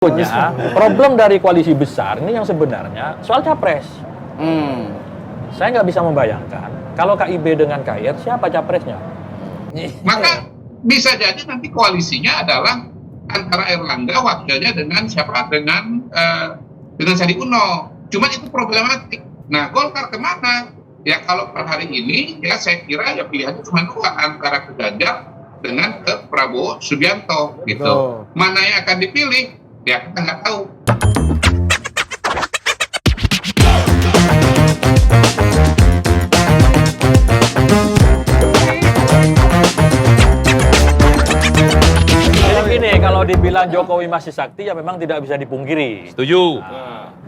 Sebetulnya problem dari koalisi besar ini yang sebenarnya soal capres. Saya nggak bisa membayangkan kalau KIB dengan KIR siapa capresnya. Maka bisa jadi nanti koalisinya adalah antara Erlangga wakilnya dengan siapa dengan Sandiaga Uno. Cuman itu problematik. Nah, Golkar kemana? Ya kalau per hari ini ya saya kira ya pilihannya cuma dua, antara ke Ganjar dengan ke Prabowo Subianto gitu. Mana yang akan dipilih? Ya kita nggak tahu. Jadi gini, kalau dibilang Jokowi masih sakti ya memang tidak bisa dipungkiri. Setuju.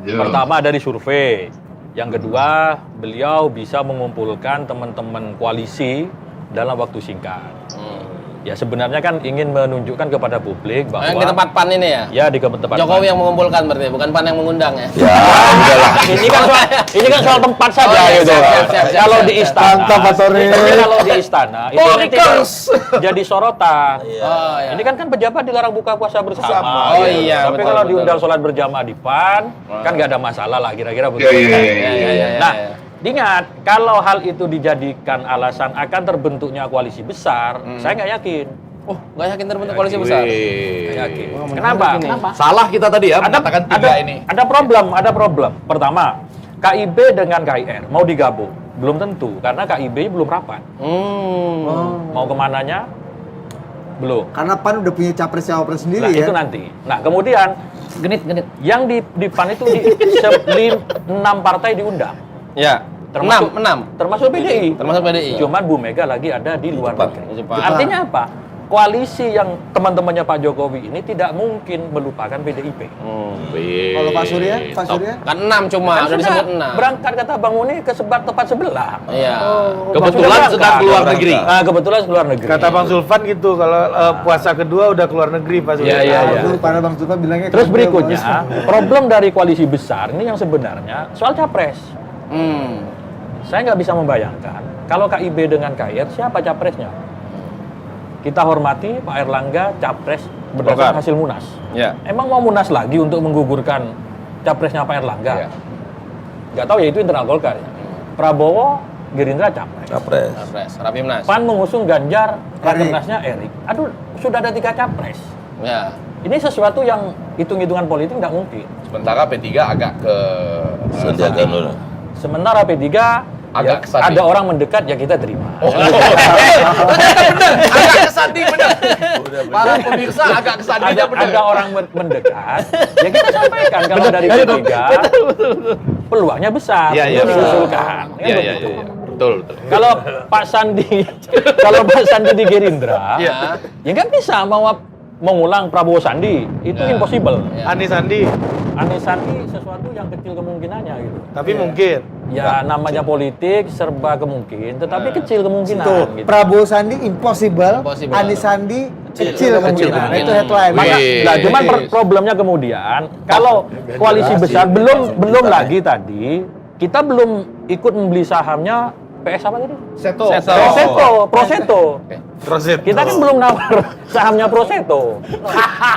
Pertama dari survei, yang kedua beliau bisa mengumpulkan teman-teman koalisi dalam waktu singkat. Ya sebenarnya kan ingin menunjukkan kepada publik bahwa di tempat PAN ini ya? Ya di tempat Jokowi PAN. yang mengumpulkan berarti, bukan PAN yang mengundang ya? Ya, udah lah. Ini kan soal tempat saja gitu. siap. Kalau di istana, Mantap, Pak Sori. tapi kalau di istana itu nanti jadi sorotan. Oh, iya. Ini kan pejabat dilarang buka puasa bersama. Oh, iya, Tapi betul, kalau betul. diundang sholat berjamaah di PAN, kan nggak ada masalah lah kira-kira begitu. Iya. Nah, diingat kalau hal itu dijadikan alasan akan terbentuknya koalisi besar, saya nggak yakin. Oh, nggak yakin terbentuk koalisi besar? Nggak yakin. Kenapa? Salah kita tadi ya mengatakan tiga ini. Ada problem. Pertama, KIB dengan KIR mau digabung, belum tentu karena KIB belum rapat. Mau kemananya? Belum. Karena PAN udah punya capres-cawapres sendiri Nah, ya. itu nanti. Nah, kemudian Genit. yang di PAN itu 6 partai diundang. Ya. Termasuk PDI. Termasuk PDI. Cuman Bu Mega lagi ada di luar negeri. Di Jepang. Artinya apa? Koalisi yang teman-temannya Pak Jokowi ini tidak mungkin melupakan PDIP. Kalau Pak Surya, Kan 6 cuma, Kan udah sudah disebut 6. berangkat kata Bang Muni ke tepat sebelah. Iya. Kebetulan Sudah sedang berangkat. keluar negeri. Nah, kebetulan keluar negeri. Kata Bang Zulfan gitu, kalau puasa kedua udah keluar negeri Pak Zulfan. Iya. Pada Bang Zulfan bilangnya Terus kerja, berikutnya, Bos. problem dari koalisi besar ini yang sebenarnya soal capres. Saya nggak bisa membayangkan kalau KIB dengan KIR siapa capresnya. Kita hormati Pak Erlangga capres berdasarkan hasil Munas. Ya. Emang mau Munas lagi untuk menggugurkan capresnya Pak Erlangga? Ya. Nggak tahu ya, itu internal Golkar ya. Prabowo, Gerindra capres. Capres. Rapimnas. PAN mengusung Ganjar, rakernasnya Erik. Aduh, sudah ada 3 capres. Ya. Ini sesuatu yang hitung-hitungan politik nggak mungkin. Sementara P3 agak ke Sandiaga Uno. Sementara P3 Agak ya, kesandi. ada orang mendekat ya kita terima. Agak kesandi benar. Para pemirsa agak kesandi Ada orang mendekat, ya kita sampaikan kalau dari P3 peluangnya besar Iya, untuk diusulkan. Kan Iya. begitu. Betul. Kalau Pak Sandi di Gerindra, ya nggak bisa mengulang Prabowo Sandi, itu impossible. Anies Sandi, Anies Sandi sesuatu yang kecil kemungkinannya gitu. tapi mungkin. Ya namanya politik serba kemungkin, tetapi kecil kemungkinan. Tuh, Gitu. Prabowo Sandi impossible, Impossible. Anies Sandi kecil kemungkinan. kemungkinan. Itu headline. Maka, Wih. nah, cuman problemnya kemudian kalau koalisi besar belum lagi tadi kita belum ikut membeli sahamnya PS apa tadi? Proseto. Proses. Kita kan belum nawar sahamnya Proseto.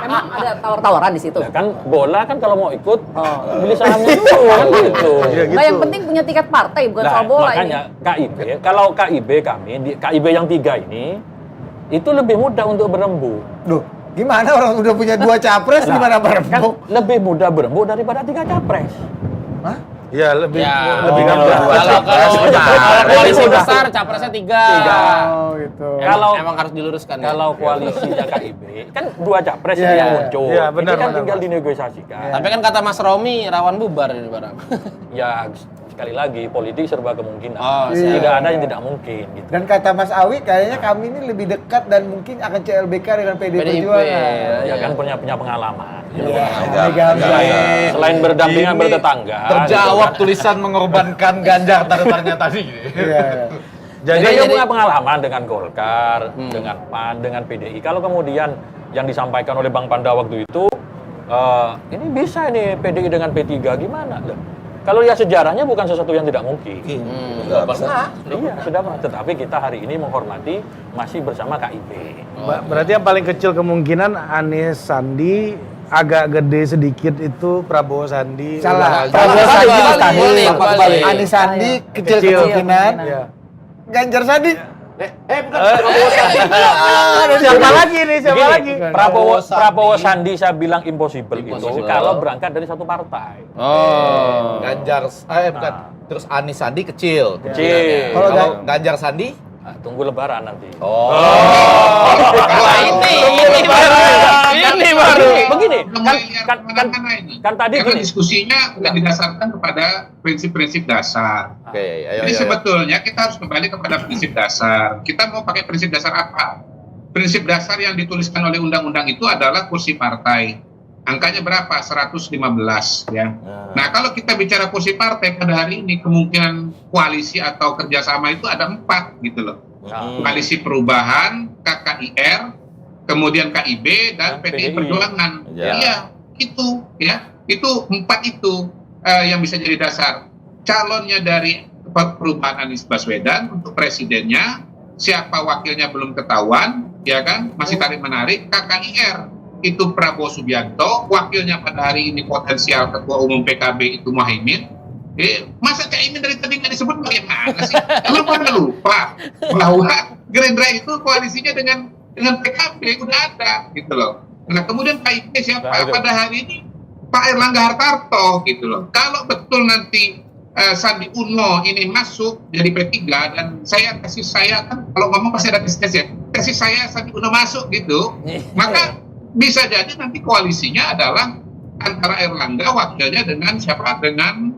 Memang ada tawar-tawaran di situ. Ya kan bola kan kalau mau ikut beli sahamnya dulu kan gitu. Iya, Nah, yang penting punya tiket partai bukan Nah, soal bola makanya ini. KIB, kalau KIB kami, KIB yang 3 ini, itu lebih mudah untuk berembuk. Duh, gimana orang udah punya 2 capres Nah, gimana kan berembuk? lebih mudah berembuk daripada 3 capres. Hah? Ya lebih Ya. gampang. Kalau koalisi besar capresnya 3. Oh, gitu. Emang harus diluruskan. Kalau koalisinya KIB, kan 2 capres Iya, yang iya. muncul. Iya, benar, Ini kan benar, tinggal Mas. dinegosiasikan. Tapi kan kata Mas Romi rawan bubar ini barang. Ya, sekali lagi, politik serba kemungkinan. Oh, siap. Tidak ada yang tidak mungkin. Gitu. Dan kata Mas Awi, kayaknya kami ini lebih dekat dan mungkin akan CLBK dengan PD PDIP. Perjuangan. Ya kan punya pengalaman. Mega. Selain berdampingan Ini bertetangga. Terjawab tulisan mengorbankan Ganjar tanda-tanya tadi. Iya. Jadi Jadi- dia punya pengalaman dengan Golkar, dengan PAN, dengan PDI. Kalau kemudian yang disampaikan oleh Bang Panda waktu itu, ini bisa ini PDI dengan P3 gimana? Loh, kalau lihat sejarahnya bukan sesuatu yang tidak mungkin. Enggak pernah. Iya, sudah pernah. Tetapi kita hari ini menghormati masih bersama KIB. Berarti yang paling kecil kemungkinan Anies Sandi agak gede sedikit itu Prabowo Sandi. Salah. Udah Prabowo agak- Sandi Balik, Mas Anies. balik, balik. Anies Sandi kecil Kecil. kemungkinan. Iya. Ganjar Sandi. Bukan Prabowo Sandi. Siapa lagi nih? Siapa Begini, lagi? Prabowo Sandi saya bilang impossible itu Impossible. kalau berangkat dari satu partai. Oh. Ganjar, bukan. Terus Anies Sandi kecil. Kecil. Kalau Kalau Ganjar Sandi? Nah, tunggu lebaran nanti. Oh. Wah, ini baru. Ini baru. Begini, Udah mulai lihat kemana-mana ini. kan tadi Karena gini. diskusinya sudah didasarkan kepada prinsip-prinsip dasar. Oke, ayo. Jadi sebetulnya kita harus kembali kepada prinsip dasar. Kita mau pakai prinsip dasar apa? Prinsip dasar yang dituliskan oleh undang-undang itu adalah kursi partai. Angkanya berapa? 115 ya. Nah, kalau kita bicara kursi partai pada hari ini kemungkinan koalisi atau kerjasama itu ada 4 gitu loh. Koalisi Perubahan, KKIR, kemudian KIB dan PDI Perjuangan. Ya. Iya, itu ya. Itu 4 itu yang bisa jadi dasar. Calonnya dari Perubahan Anies Baswedan untuk presidennya, siapa wakilnya belum ketahuan, ya kan? Masih tarik menarik. KKIR itu Prabowo Subianto, wakilnya pada hari ini potensial Ketua Umum PKB itu Muhaimin. Masa Caimin dari tadi nggak disebut bagaimana sih? Lu pada lupa bahwa Gerindra itu koalisinya dengan PKB udah ada gitu loh. Nah kemudian KIP siapa? Pada hari ini Pak Erlangga Hartarto gitu loh. Kalau betul nanti Sandi Uno ini masuk jadi P3 dan tesis saya kan kalau ngomong pasti ada tesis ya. Tesis saya Sandi Uno masuk gitu, maka bisa jadi nanti koalisinya adalah antara Erlangga wakilnya dengan siapa? Dengan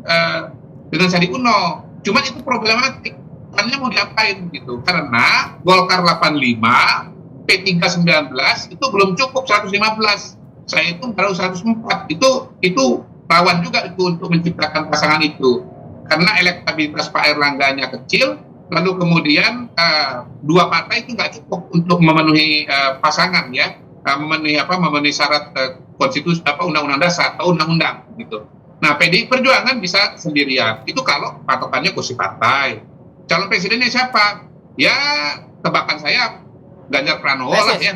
Sandi Uno. Cuman itu problematik. Karena mau diapain gitu? Karena Golkar 85, P3 19 itu belum cukup 115. Saya itu baru 104. Itu rawan juga itu untuk menciptakan pasangan itu. Karena elektabilitas Pak Erlangganya kecil, lalu kemudian dua partai itu nggak cukup untuk memenuhi pasangan ya. Memenuhi syarat konstitusi undang-undang dasar atau undang-undang gitu. Nah, PDI Perjuangan bisa sendirian. Itu kalau patokannya kursi partai. Calon presidennya siapa? Ya, tebakan saya Ganjar Pranowo lah ya.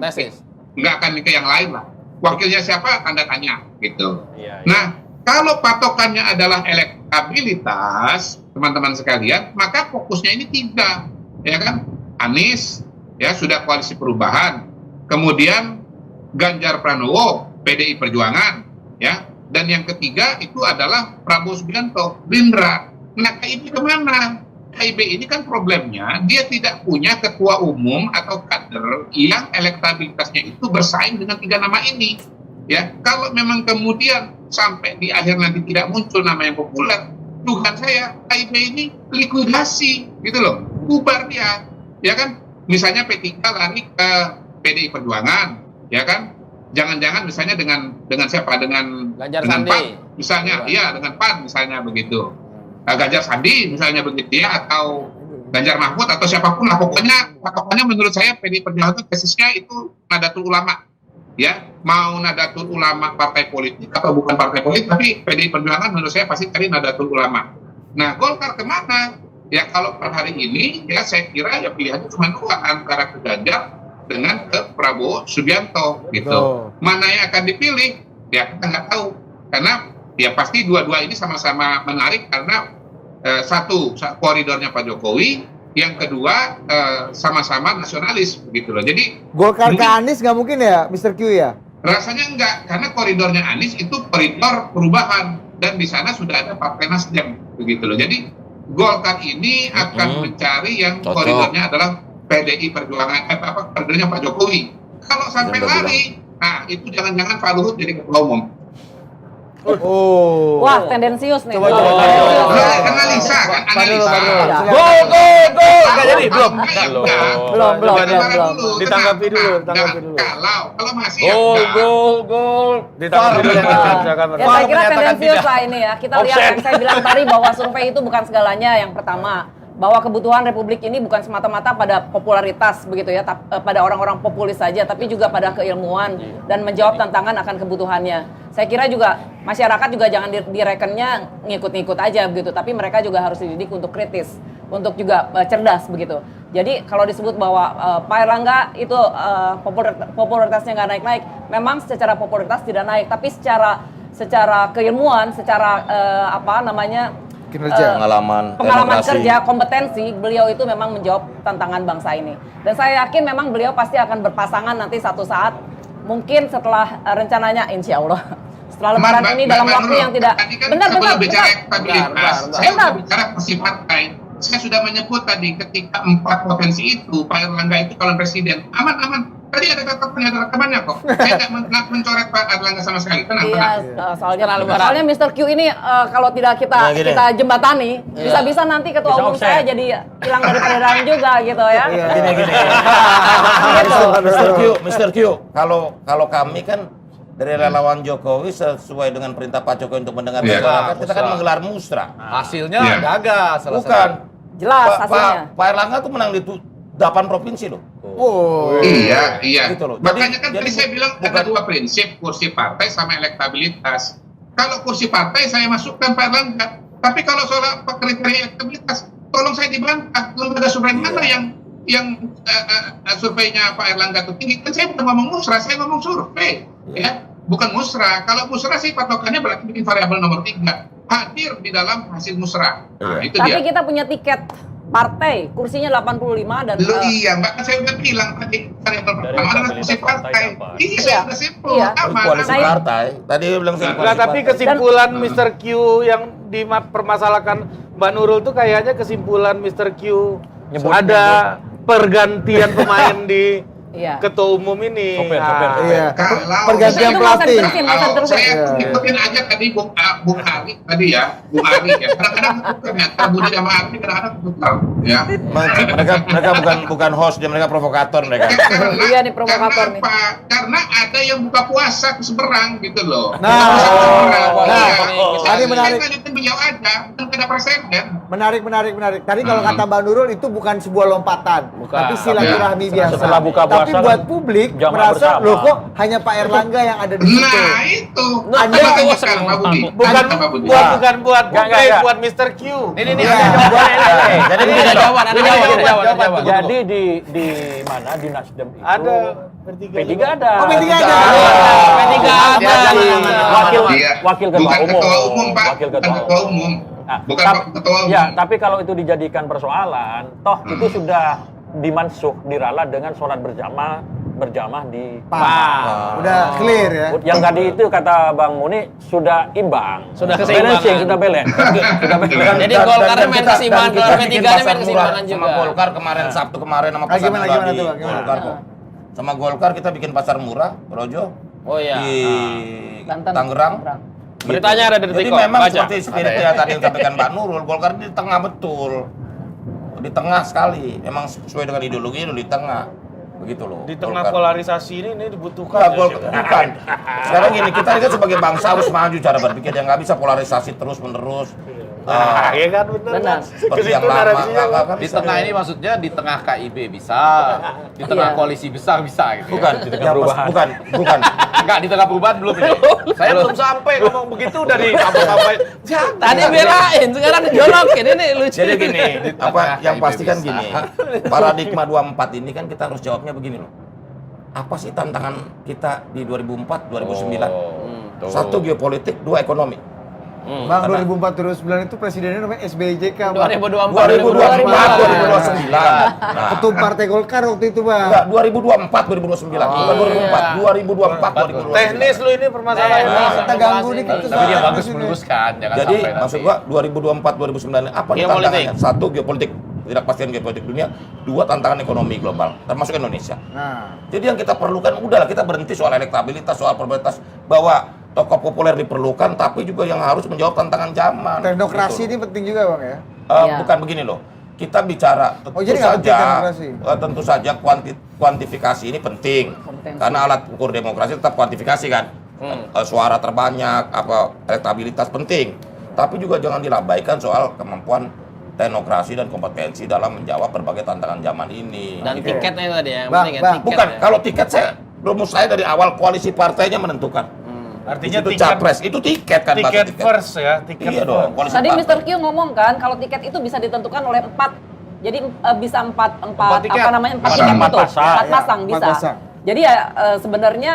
Tesis. Nggak akan ke yang lain lah. Wakilnya siapa? Tanda tanya gitu. Iya. Nah, kalau patokannya adalah elektabilitas, teman-teman sekalian, maka fokusnya ini 3, ya kan? Anies, ya sudah koalisi perubahan. Kemudian Ganjar Pranowo, PDI Perjuangan, ya. Dan yang ketiga itu adalah Prabowo Subianto, Gerindra. Nah, KIB kemana? KIB ini kan problemnya dia tidak punya ketua umum atau kader yang elektabilitasnya itu bersaing dengan 3 nama ini. Ya, kalau memang kemudian sampai di akhir nanti tidak muncul nama yang populer, Tuhan saya KIB ini likuidasi, gitu loh, bubar dia, ya kan? Misalnya P3 lari ke PDI Perjuangan, ya kan? Jangan-jangan misalnya dengan siapa? Dengan Ganjar dengan Sandi. PAN, misalnya, iya dengan PAN misalnya begitu. Ganjar Sandi misalnya begitu ya, atau Ganjar Mahfud atau siapapun lah, pokoknya menurut saya PDI Perjuangan itu tesisnya itu Nadatul Ulama. Ya, mau Nadatul Ulama partai politik atau bukan partai politik, tapi PDI Perjuangan menurut saya pasti cari Nadatul Ulama. Nah, Golkar kemana? Ya, kalau per hari ini, ya saya kira ya pilihannya cuma 2, antara ke Ganjar dengan ke Prabowo Subianto, gitu. Mana yang akan dipilih? Ya, kita nggak tahu. Karena ya pasti dua-dua ini sama-sama menarik karena satu, koridornya Pak Jokowi, yang kedua sama-sama nasionalis begitu loh. Jadi Golkar ke Anies nggak mungkin ya, Mr. Q ya? rasanya enggak, karena koridornya Anies itu koridor perubahan dan di sana sudah ada Partai Nasdem begitu loh. Jadi Golkar ini akan mencari yang Cocok. koridornya adalah PDI Perjuangan, koridornya Pak Jokowi. Kalau sampai lari, nah itu jangan-jangan Pak Luhut jadi ketua umum. Oh. Wah, tendensius nih. Coba. Analisa kan, analisa. Gol, Nggak jadi, belum. Belum. Ditanggapi dulu. Kalau masih Gol. Ditanggapi dulu. Silakan. Ya, saya kira tendensius lah ini ya. Kita lihat yang saya bilang tadi bahwa survei itu bukan segalanya. Yang pertama, bahwa kebutuhan Republik ini bukan semata-mata pada popularitas begitu ya, pada orang-orang populis saja, tapi juga pada keilmuan dan menjawab tantangan akan kebutuhannya. Saya kira juga masyarakat juga jangan direkennya ngikut-ngikut aja begitu, tapi mereka juga harus dididik untuk kritis. untuk juga cerdas begitu. Jadi kalau disebut bahwa Pak Erlangga itu popularitasnya nggak naik-naik, memang secara popularitas tidak naik, tapi secara keilmuan, secara Kinerja. Pengalaman demokrasi. kerja, kompetensi, beliau itu memang menjawab tantangan bangsa ini. Dan saya yakin memang beliau pasti akan berpasangan nanti satu saat, mungkin setelah rencananya insya Allah. Setelah lebaran ini dalam waktu yang tidak... Benar. Bicara elektabilitas, saya sudah bicara kursi partai. Saya sudah menyebut tadi ketika 4 potensi itu, Pak Erlangga itu calon presiden. Aman. Tadi ada rekamannya kok. Saya tidak mencoret Pak Erlangga sama sekali. Tenang. Soalnya Mr. Q ini kalau tidak kita jembatani, bisa-bisa nanti ketua umum saya jadi hilang dari peredaran juga gitu ya. Gini. Mr. Q, kalau kami kan dari relawan Jokowi sesuai dengan perintah Pak Jokowi untuk mendengar masyarakat, kita kan menggelar musra. Hasilnya gagal. Bukan. Jelas hasilnya. Pak Erlangga tuh menang di 8 provinsi loh. Iya. Gitu loh. Makanya kan Jadi tadi saya bilang ada 2 prinsip, kursi partai sama elektabilitas. Kalau kursi partai saya masukkan Pak Erlangga, tapi kalau soal kriteria elektabilitas, tolong saya dibantah. Lembaga survei mana yang surveinya Pak Erlangga itu tinggi? Kan saya bukan ngomong musra, saya ngomong survei, ya, bukan musra. Kalau musra sih patokannya berarti bikin variabel nomor 3, hadir di dalam hasil musra. Nah, itu Tapi dia. kita punya tiket partai, kursinya 85 dan Iya, Mbak, saya udah bilang tadi variabel pertama adalah kursi partai. Iya, saya udah simpul. Koalisi partai. Tadi bilang Nah, tapi kesimpulan Mr. Q yang dipermasalahkan Mbak Nurul tuh kayaknya kesimpulan Mr. Q ada pergantian pemain di ketua umum ini. Sopir. Iya. Kalau Pergantian pelatih. kalau saya ikutin aja tadi Bung Ari tadi ya, Bung Ari ya. Kadang-kadang ternyata Budi sama Ari kadang-kadang tukar ya. mereka bukan host, mereka provokator mereka. Iya nih, provokator nih. Karena ada yang buka puasa ke seberang gitu loh. Tadi menarik. Saya lanjutin beliau aja, bukan ada presiden. Menarik. Tadi kalau kata Mbak Nurul itu bukan sebuah lompatan, tapi silaturahmi biasa. Setelah buka puasa tapi buat publik jamaah merasa bersama. loh kok hanya Pak Erlangga yang ada di situ. Nah itu. Anda sekarang Pak Budi. Bukan buat Enggak. buat Mr. Q. Ini Jadi ada jawaban. Jadi di mana di Nasdem itu Ada P3 ada. Oh, P3 ada. P3 ada. Wakil Bukan ketua ketua umum, Pak. Wakil Bukan ketua ketua umum. umum. Nah, Bukan ketua umum. Ya, tapi kalau itu dijadikan persoalan, toh itu sudah dimansuh diralat dengan sholat berjamaah di Udah clear ya. Yang tadi itu kata Bang Muni sudah imbang, Sudah keseimbangan. balancing, sudah balance. Jadi Golkar main keseimbangan, kalau P3 main keseimbangan juga. Sama Golkar kemarin Sabtu kemarin sama pesan Gimana tadi. tuh, Bang? Gimana? Golkar kok. Sama Golkar kita bikin pasar murah, Projo. Oh iya. Di Banten. Tangerang. Beritanya ada di Jadi Detikcom, memang baca. seperti spirit yang tadi yang disampaikan Mbak Nurul, Golkar di tengah betul. Di tengah sekali. Memang sesuai dengan ideologi di tengah. Begitu loh. Di tengah Golkar. polarisasi ini dibutuhkan. Enggak, bukan. Sekarang gini, kita kan sebagai bangsa harus maju cara berpikir yang nggak bisa polarisasi terus-menerus. Iya kan benar. Seperti yang lama, nggak Di bisa. tengah ini maksudnya di tengah KIB bisa, di tengah koalisi besar bisa gitu. Bukan, bukan. Enggak, di tengah perubahan belum ini. Saya belum sampai ngomong begitu udah di apa-apain. Tadi belain, sekarang dijolokin, ini lucu. Jadi gini, apa yang KIB pasti kan bisa. gini, paradigma 24 ini kan kita harus jawabnya begini loh. Apa sih tantangan kita di 2004, 2009? Satu geopolitik, 2 ekonomi. Bang, 2004 2009 itu presidennya namanya SBY JK, Bang. 2024, 2029. Nah, Ketum Partai Golkar waktu itu, Bang. enggak, 2024, 2029. Bukan 2004, 2024, 2029. Teknis lu ini permasalahannya. Kita ganggu nih kita. Tapi dia bagus meluruskan, jangan Jadi sampai maksud nanti. gua 2024 2009 apa nih Geopolitik. tantangannya? Satu geopolitik, ketidakpastian geopolitik dunia, 2 tantangan ekonomi global termasuk Indonesia. Nah, Jadi yang kita perlukan udahlah kita berhenti soal elektabilitas, soal popularitas bahwa tokoh populer diperlukan tapi juga yang harus menjawab tantangan zaman. teknokrasi Gitu. ini penting juga, Bang ya. Iya. Bukan begini loh. Kita bicara tentu jadi nggak penting demokrasi? tentu saja kuantifikasi ini penting. Kompetensi. Karena alat ukur demokrasi tetap kuantifikasi kan. Suara terbanyak, elektabilitas penting. Tapi juga jangan dilabaikan soal kemampuan teknokrasi dan kompetensi dalam menjawab berbagai tantangan zaman ini. Dan Gitu. tiketnya tadi yang Bang, penting Bang. tiket. Bukan, ya. kalau tiket rumus saya dari awal koalisi partainya menentukan. Artinya itu capres, itu tiket kan, tiket tiket first ya, tiket Iya dong. first. Tadi Mr. Q ngomong kan kalau tiket itu bisa ditentukan oleh 4. Jadi bisa 4 tiket. apa namanya 4 Pasang. tiket Empat itu. pasang. 4 pasang Ya, bisa. 4 pasang. Jadi ya sebenarnya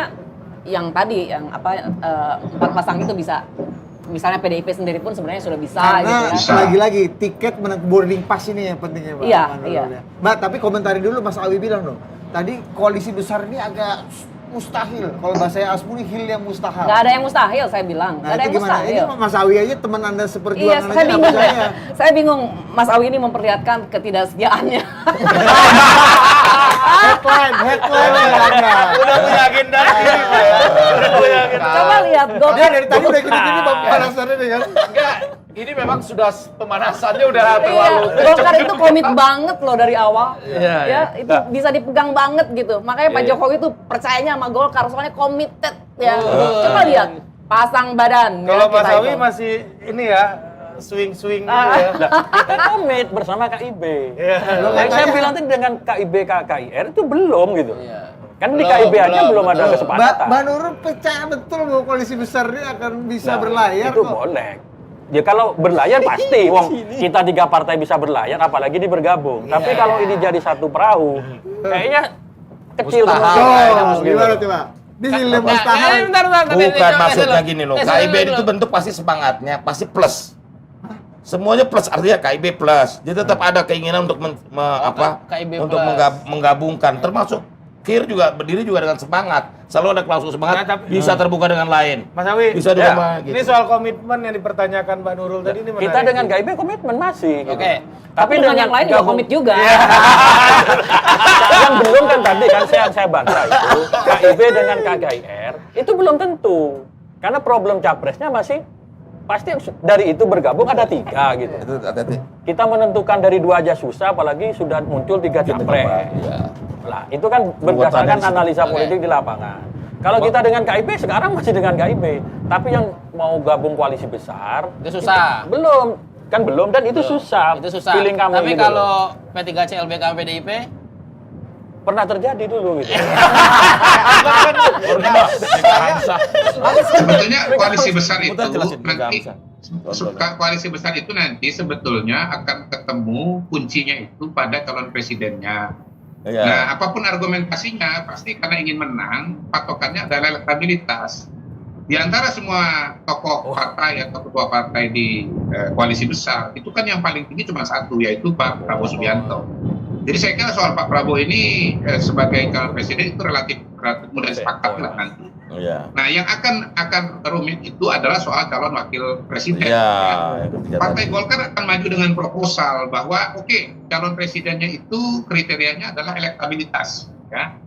yang tadi yang 4 pasang itu bisa. Misalnya PDIP sendiri pun sebenarnya sudah bisa Karena gitu ya. lagi-lagi tiket boarding pass ini yang pentingnya Mbak. Iya, Manurul, iya. ya. Mbak, tapi komentari dulu Mas Awi bilang dong. Tadi koalisi besar ini agak mustahil. Kalau bahasa Asmuni hil yang mustahil. Nggak ada yang mustahil saya bilang. Nah, Nggak ada itu yang gimana? mustahil. Ini Mas Awi aja teman Anda Iya, seperjuangan saya aja nggak bingung percaya. ya. Saya bingung Mas Awi ini memperlihatkan ketidaksediaannya. Headline Anda. Udah punya agenda sendiri Pak ya. Udah punya agenda. Coba lihat Dia Golkar. dari tadi udah gini-gini Bapak penasaran nih kan. Enggak, ini memang sudah pemanasannya udah Iya, terlalu Golkar itu komit banget loh dari awal. Iya, Ya, itu bisa dipegang banget gitu. Makanya Pak Jokowi tuh percayanya sama Golkar, soalnya committed ya. Coba lihat pasang badan. Kalau ya, Mas kita Awi itu. masih ini ya, swing-swing gitu ya. Lah, kita komit bersama KIB. Iya. Yang saya bilang tadi dengan KIB KKIR itu belum gitu. Kan di Belum, KIB aja belum ada betul. kesepakatan. Mbak Nurul percaya betul bahwa koalisi besar ini akan bisa berlayar itu kok. boleh. Ya kalau berlayar pasti, wong kita 3 partai bisa berlayar, apalagi ini bergabung. Tapi kalau ini jadi satu perahu, kayaknya kecil Mustahil. kemungkinan. Oh, gimana coba? Di hil yang mustahil. bentar. Bukan maksudnya gini loh. KIB itu bentuk pasti semangatnya, pasti plus. Semuanya plus, artinya KIB plus. Jadi tetap ada keinginan untuk KIB untuk plus. menggabungkan, termasuk KIR juga berdiri juga dengan semangat. Selalu ada klausul semangat, Nah, tapi- bisa terbuka dengan lain. Mas Awi, Bisa Ya. dengan gitu. ini soal komitmen yang dipertanyakan Mbak Nurul tadi ini menarik. Kita dengan KIB komitmen masih. gitu. Oke. Tapi dengan yang lain juga gabung- komit juga. yang belum kan tadi kan saya bantah itu KIB dengan KKIR itu belum tentu karena problem capresnya masih pasti dari itu bergabung ada 3 gitu. Itu hati-hati. Kita menentukan dari 2 aja susah, apalagi sudah muncul 3 capres. Iya. Lah itu kan berdasarkan dari situ. analisa politik di lapangan. Kalau kita dengan KIB sekarang masih dengan KIB, tapi yang mau gabung koalisi besar Itu susah. belum kan belum dan itu susah. Itu susah. Feeling kami Tapi gitu loh. kalau P3C LBK PDIP pernah terjadi dulu gitu. Sebetulnya koalisi besar itu Udah jelasin, nanti Gamsa. koalisi besar itu nanti sebetulnya akan ketemu kuncinya itu pada calon presidennya. Iya. Nah, apapun argumentasinya pasti karena ingin menang, patokannya adalah elektabilitas. Di antara semua tokoh partai atau ketua partai di koalisi besar, itu kan yang paling tinggi cuma satu, yaitu Pak Prabowo Subianto. Jadi saya kira soal Pak Prabowo ini sebagai calon presiden itu relatif mudah sepakat lah nanti. Iya. Nah, yang akan rumit itu adalah soal calon wakil presiden. Iya. Ya. yang ketiga Partai tadi. Golkar akan maju dengan proposal bahwa calon presidennya itu kriterianya adalah elektabilitas, ya.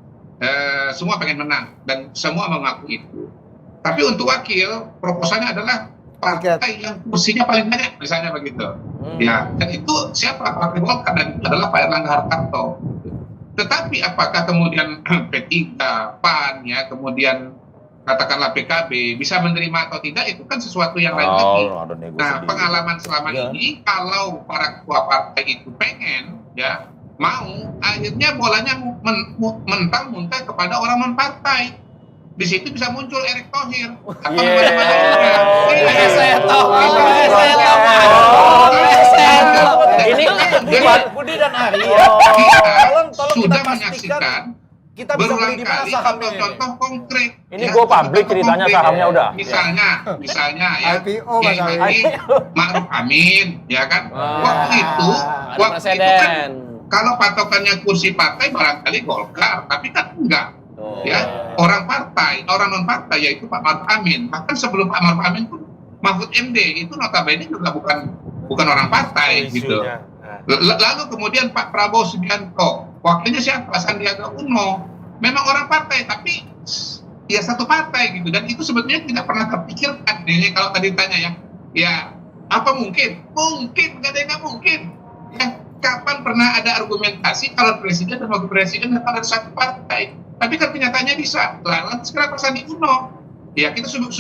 Semua pengen menang dan semua mengaku itu. Tapi untuk wakil proposalnya adalah partai yang kursinya paling banyak, misalnya begitu. Ya, dan itu siapa? Partai Golkar, dan itu adalah Pak Erlangga Hartarto. Tetapi apakah kemudian P3, PAN, ya, kemudian katakanlah PKB bisa menerima atau tidak, itu kan sesuatu yang lain lagi. ada nego Nah, sendiri. pengalaman selama Iya. ini, kalau para ketua partai itu pengen, ya, mau, akhirnya bolanya mentang-muntah kepada orang non-partai. Di situ bisa muncul Erick Thohir. Atau kemana-mana juga. Iya. saya tahu. Ini Budi dan Ari Kita ya. Tolong sudah kita menyaksikan pastikan kita bisa berulang beli di mana kali sahamnya ini. contoh konkret. Ini go public ceritanya, konkret. sahamnya udah. Misalnya ya. IPO, Mas Kiai Awi. Haji Ma'ruf Amin, ya kan? Waktu itu ada kan presiden. kalau patokannya kursi partai barangkali Golkar, tapi kan enggak. Ya, orang partai, orang non partai yaitu Pak Ma'ruf Amin. Bahkan sebelum Pak Ma'ruf Amin pun Mahfud MD itu notabene juga bukan orang partai gitu. Isunya. Lalu kemudian Pak Prabowo Subianto, wakilnya siapa? Sandiaga Uno. Memang orang partai, tapi ya satu partai gitu. Dan itu sebetulnya tidak pernah terpikirkan. Ini kalau tadi tanya ya apa mungkin? Mungkin, nggak ada yang nggak mungkin. Ya, kapan pernah ada argumentasi kalau presiden dan wakil presiden datang dari satu partai? Tapi kan kenyataannya bisa. Lantas kenapa Sandi Uno? Ya kita semua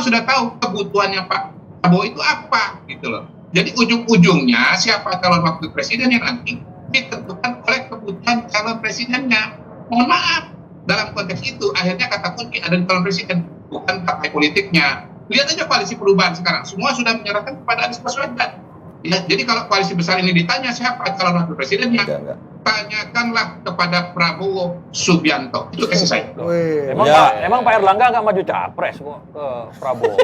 sudah tahu kebutuhannya Pak Prabowo itu apa gitu loh. Jadi ujung-ujungnya siapa calon wakil presiden yang nanti ditentukan oleh kebutuhan calon presidennya. Mohon maaf, dalam konteks itu akhirnya kata kunci ada calon presiden. bukan partai politiknya. Lihat aja koalisi perubahan sekarang, semua sudah menyerahkan kepada Anies Baswedan. Ya, jadi kalau koalisi besar ini ditanya siapa calon wakil presidennya, tanyakanlah kepada Prabowo Subianto. Itu kasih saya. Emang Pak Erlangga nggak maju capres kok ke Prabowo.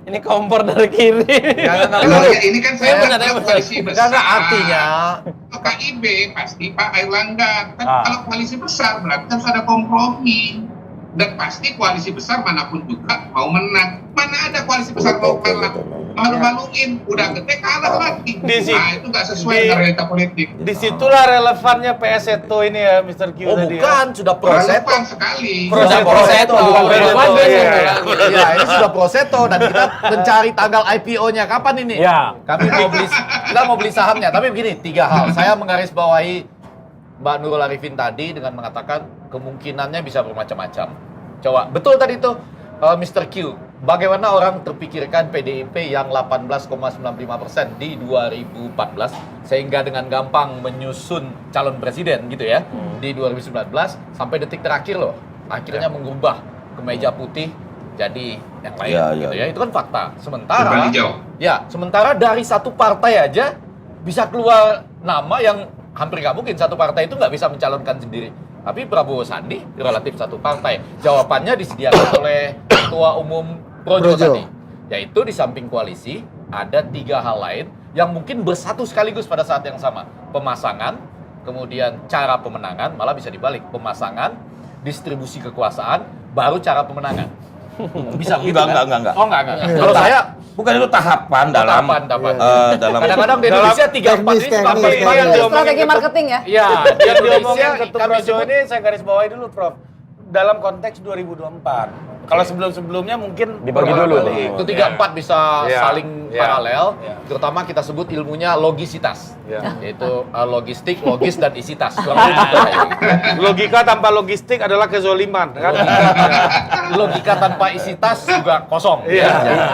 Ini kompor dari kiri. Ini kan saya bilang koalisi besar. Karena artinya Kalau KIB pasti Pak Erlangga. Kan kalau koalisi besar berarti harus ada kompromi. Dan pasti koalisi besar manapun juga mau menang. Mana ada koalisi besar mau kalah? Malu-maluin, udah gede kalah lagi. Nah itu nggak sesuai dengan realita politik. Disitulah relevannya PS Seto ini ya, Mr. Q oh tadi. bukan, sudah Proseto. Relevan sekali. Proseto, bukan Ya, ini sudah Proseto dan kita mencari tanggal IPO-nya kapan ini? Ya. Kita mau beli sahamnya. Tapi begini, 3 hal. Saya menggarisbawahi Mbak Nurul Arifin tadi dengan mengatakan kemungkinannya bisa bermacam-macam. Coba, betul tadi tuh Mr. Q, bagaimana orang terpikirkan PDIP yang 18,95% di 2014 sehingga dengan gampang menyusun calon presiden gitu ya di 2019 sampai detik terakhir loh akhirnya mengubah kemeja putih jadi yang lain gitu ya. Itu kan fakta. Sementara dari satu partai aja bisa keluar nama yang hampir nggak mungkin satu partai itu nggak bisa mencalonkan sendiri. Tapi Prabowo Sandi relatif satu partai. Jawabannya disediakan oleh Ketua Umum Projo tadi. Yaitu di samping koalisi, ada 3 hal lain yang mungkin bersatu sekaligus pada saat yang sama. Pemasangan, kemudian cara pemenangan, malah bisa dibalik. Pemasangan, distribusi kekuasaan, baru cara pemenangan. Bisa begitu kan? Enggak. Oh enggak. Kalau saya Bukan itu tahapan dalam kadang-kadang di Indonesia 3-4 ini strategi marketing ya. Iya, yang diomongin Ketum Projo ini saya garis bawahi dulu, Prof. Dalam konteks 2024. Kalau sebelum-sebelumnya mungkin dibagi dulu. Itu 3-4 bisa saling paralel. Terutama kita sebut ilmunya logisitas. Yaitu logistik, logis dan isitas. Logika tanpa logistik adalah kezoliman, kan? Logika tanpa isitas juga kosong.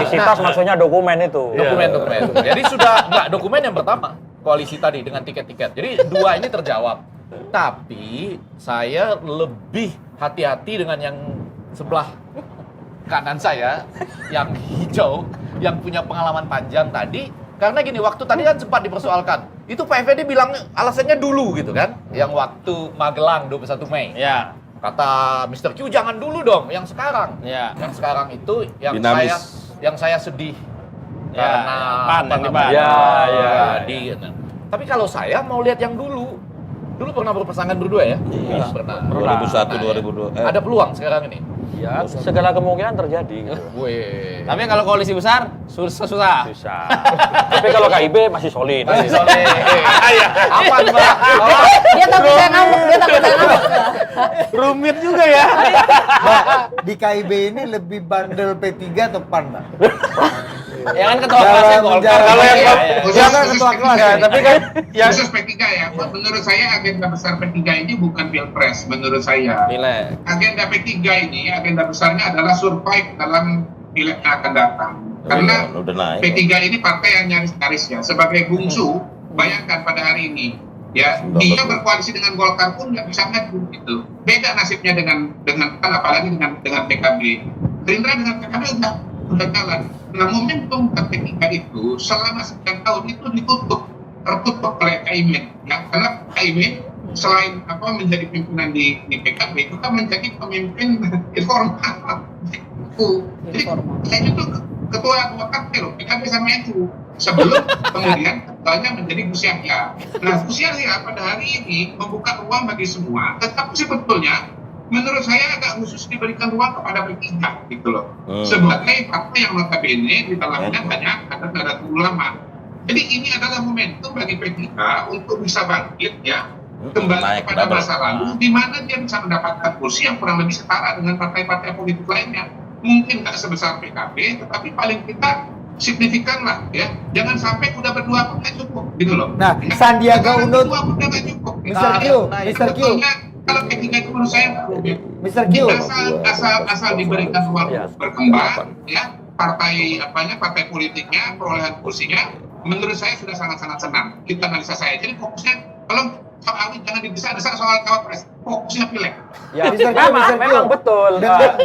Isitas maksudnya dokumen itu. Dokumen. Jadi sudah enggak dokumen yang pertama, koalisi tadi dengan tiket-tiket. Jadi 2 ini terjawab. Tapi saya lebih hati-hati dengan yang sebelah kanan saya, yang hijau, yang punya pengalaman panjang tadi. Karena gini, waktu tadi kan sempat dipersoalkan. Itu Pak Effendi bilang alasannya dulu gitu kan. Yang waktu Magelang 21 Mei. Ya. Kata Mr. Q jangan dulu dong, yang sekarang. Ya. Yang sekarang itu Dinamis. yang saya sedih. Ya, Karena Ya. Tapi kalau saya mau lihat yang dulu pernah berpasangan berdua ya? Iya. Pernah. 2001, 2002. Ada peluang sekarang ini? Ya, segala kemungkinan terjadi. Wih. Tapi kalau koalisi besar susah. Susah. Tapi kalau KIB masih solid. Masih soleh. Aman, Mbak. Dia takut saya ngambek. Rumit juga ya. Mbak, di KIB ini lebih bandel P3 atau PAN, Mbak? Ya kan ketua kelasnya Golkar. Kalau yang jangan ketua kelas ya, tapi kan yang khusus P3 ya, menurut saya agenda besar P3 ini bukan pilpres menurut saya. Pileg. Agenda P3 ini, agenda besarnya adalah survive dalam pileg yang akan datang. Karena udah naik. P3 ini partai yang nyaris-nyaris ya, sebagai bungsu, bayangkan pada hari ini, ya dia berkoalisi dengan Golkar pun nggak bisa maju gitu. Beda nasibnya dengan PAN, apalagi dengan PKB. Gerindra dengan PKB udah jalan. Nah, momentum P3 itu selama sekian tahun itu tertutup oleh Caimin, ya, karena Caimin selain menjadi pimpinan di PKB, itu kan menjadi pemimpin informal. Jadi saya itu ketua partai loh, PKB sama itu. Sebelum kemudian ketuanya menjadi Gus Yahya. Nah, Gus Yahya pada hari ini membuka ruang bagi semua, tetapi sebetulnya menurut saya agak khusus diberikan ruang kepada P3 gitu loh. Sebagai partai yang notabene di dalamnya banyak kader-kader ulama. Jadi ini adalah momentum bagi P3 untuk bisa bangkit ya, kembali kepada masa lalu di mana dia bisa mendapatkan kursi yang kurang lebih setara dengan partai-partai politik lainnya. Mungkin nggak sebesar PKB, tetapi paling kita signifikan lah ya. Jangan sampai udah berdua pun nggak cukup gitu loh. Nah, Ya, Sandiaga Uno, berdua pun nggak cukup. Mr. Q, Mr. Q. Kalau P3 itu menurut saya Mr. Q. asal diberikan ruang berkembang ya, partai politiknya, perolehan kursinya, menurut saya sudah sangat-sangat senang. Kita analisa saya. Jadi fokusnya soal ini jangan didesak-desak soal cawapres, fokusnya pileg. Ya, Mr. Q, memang betul.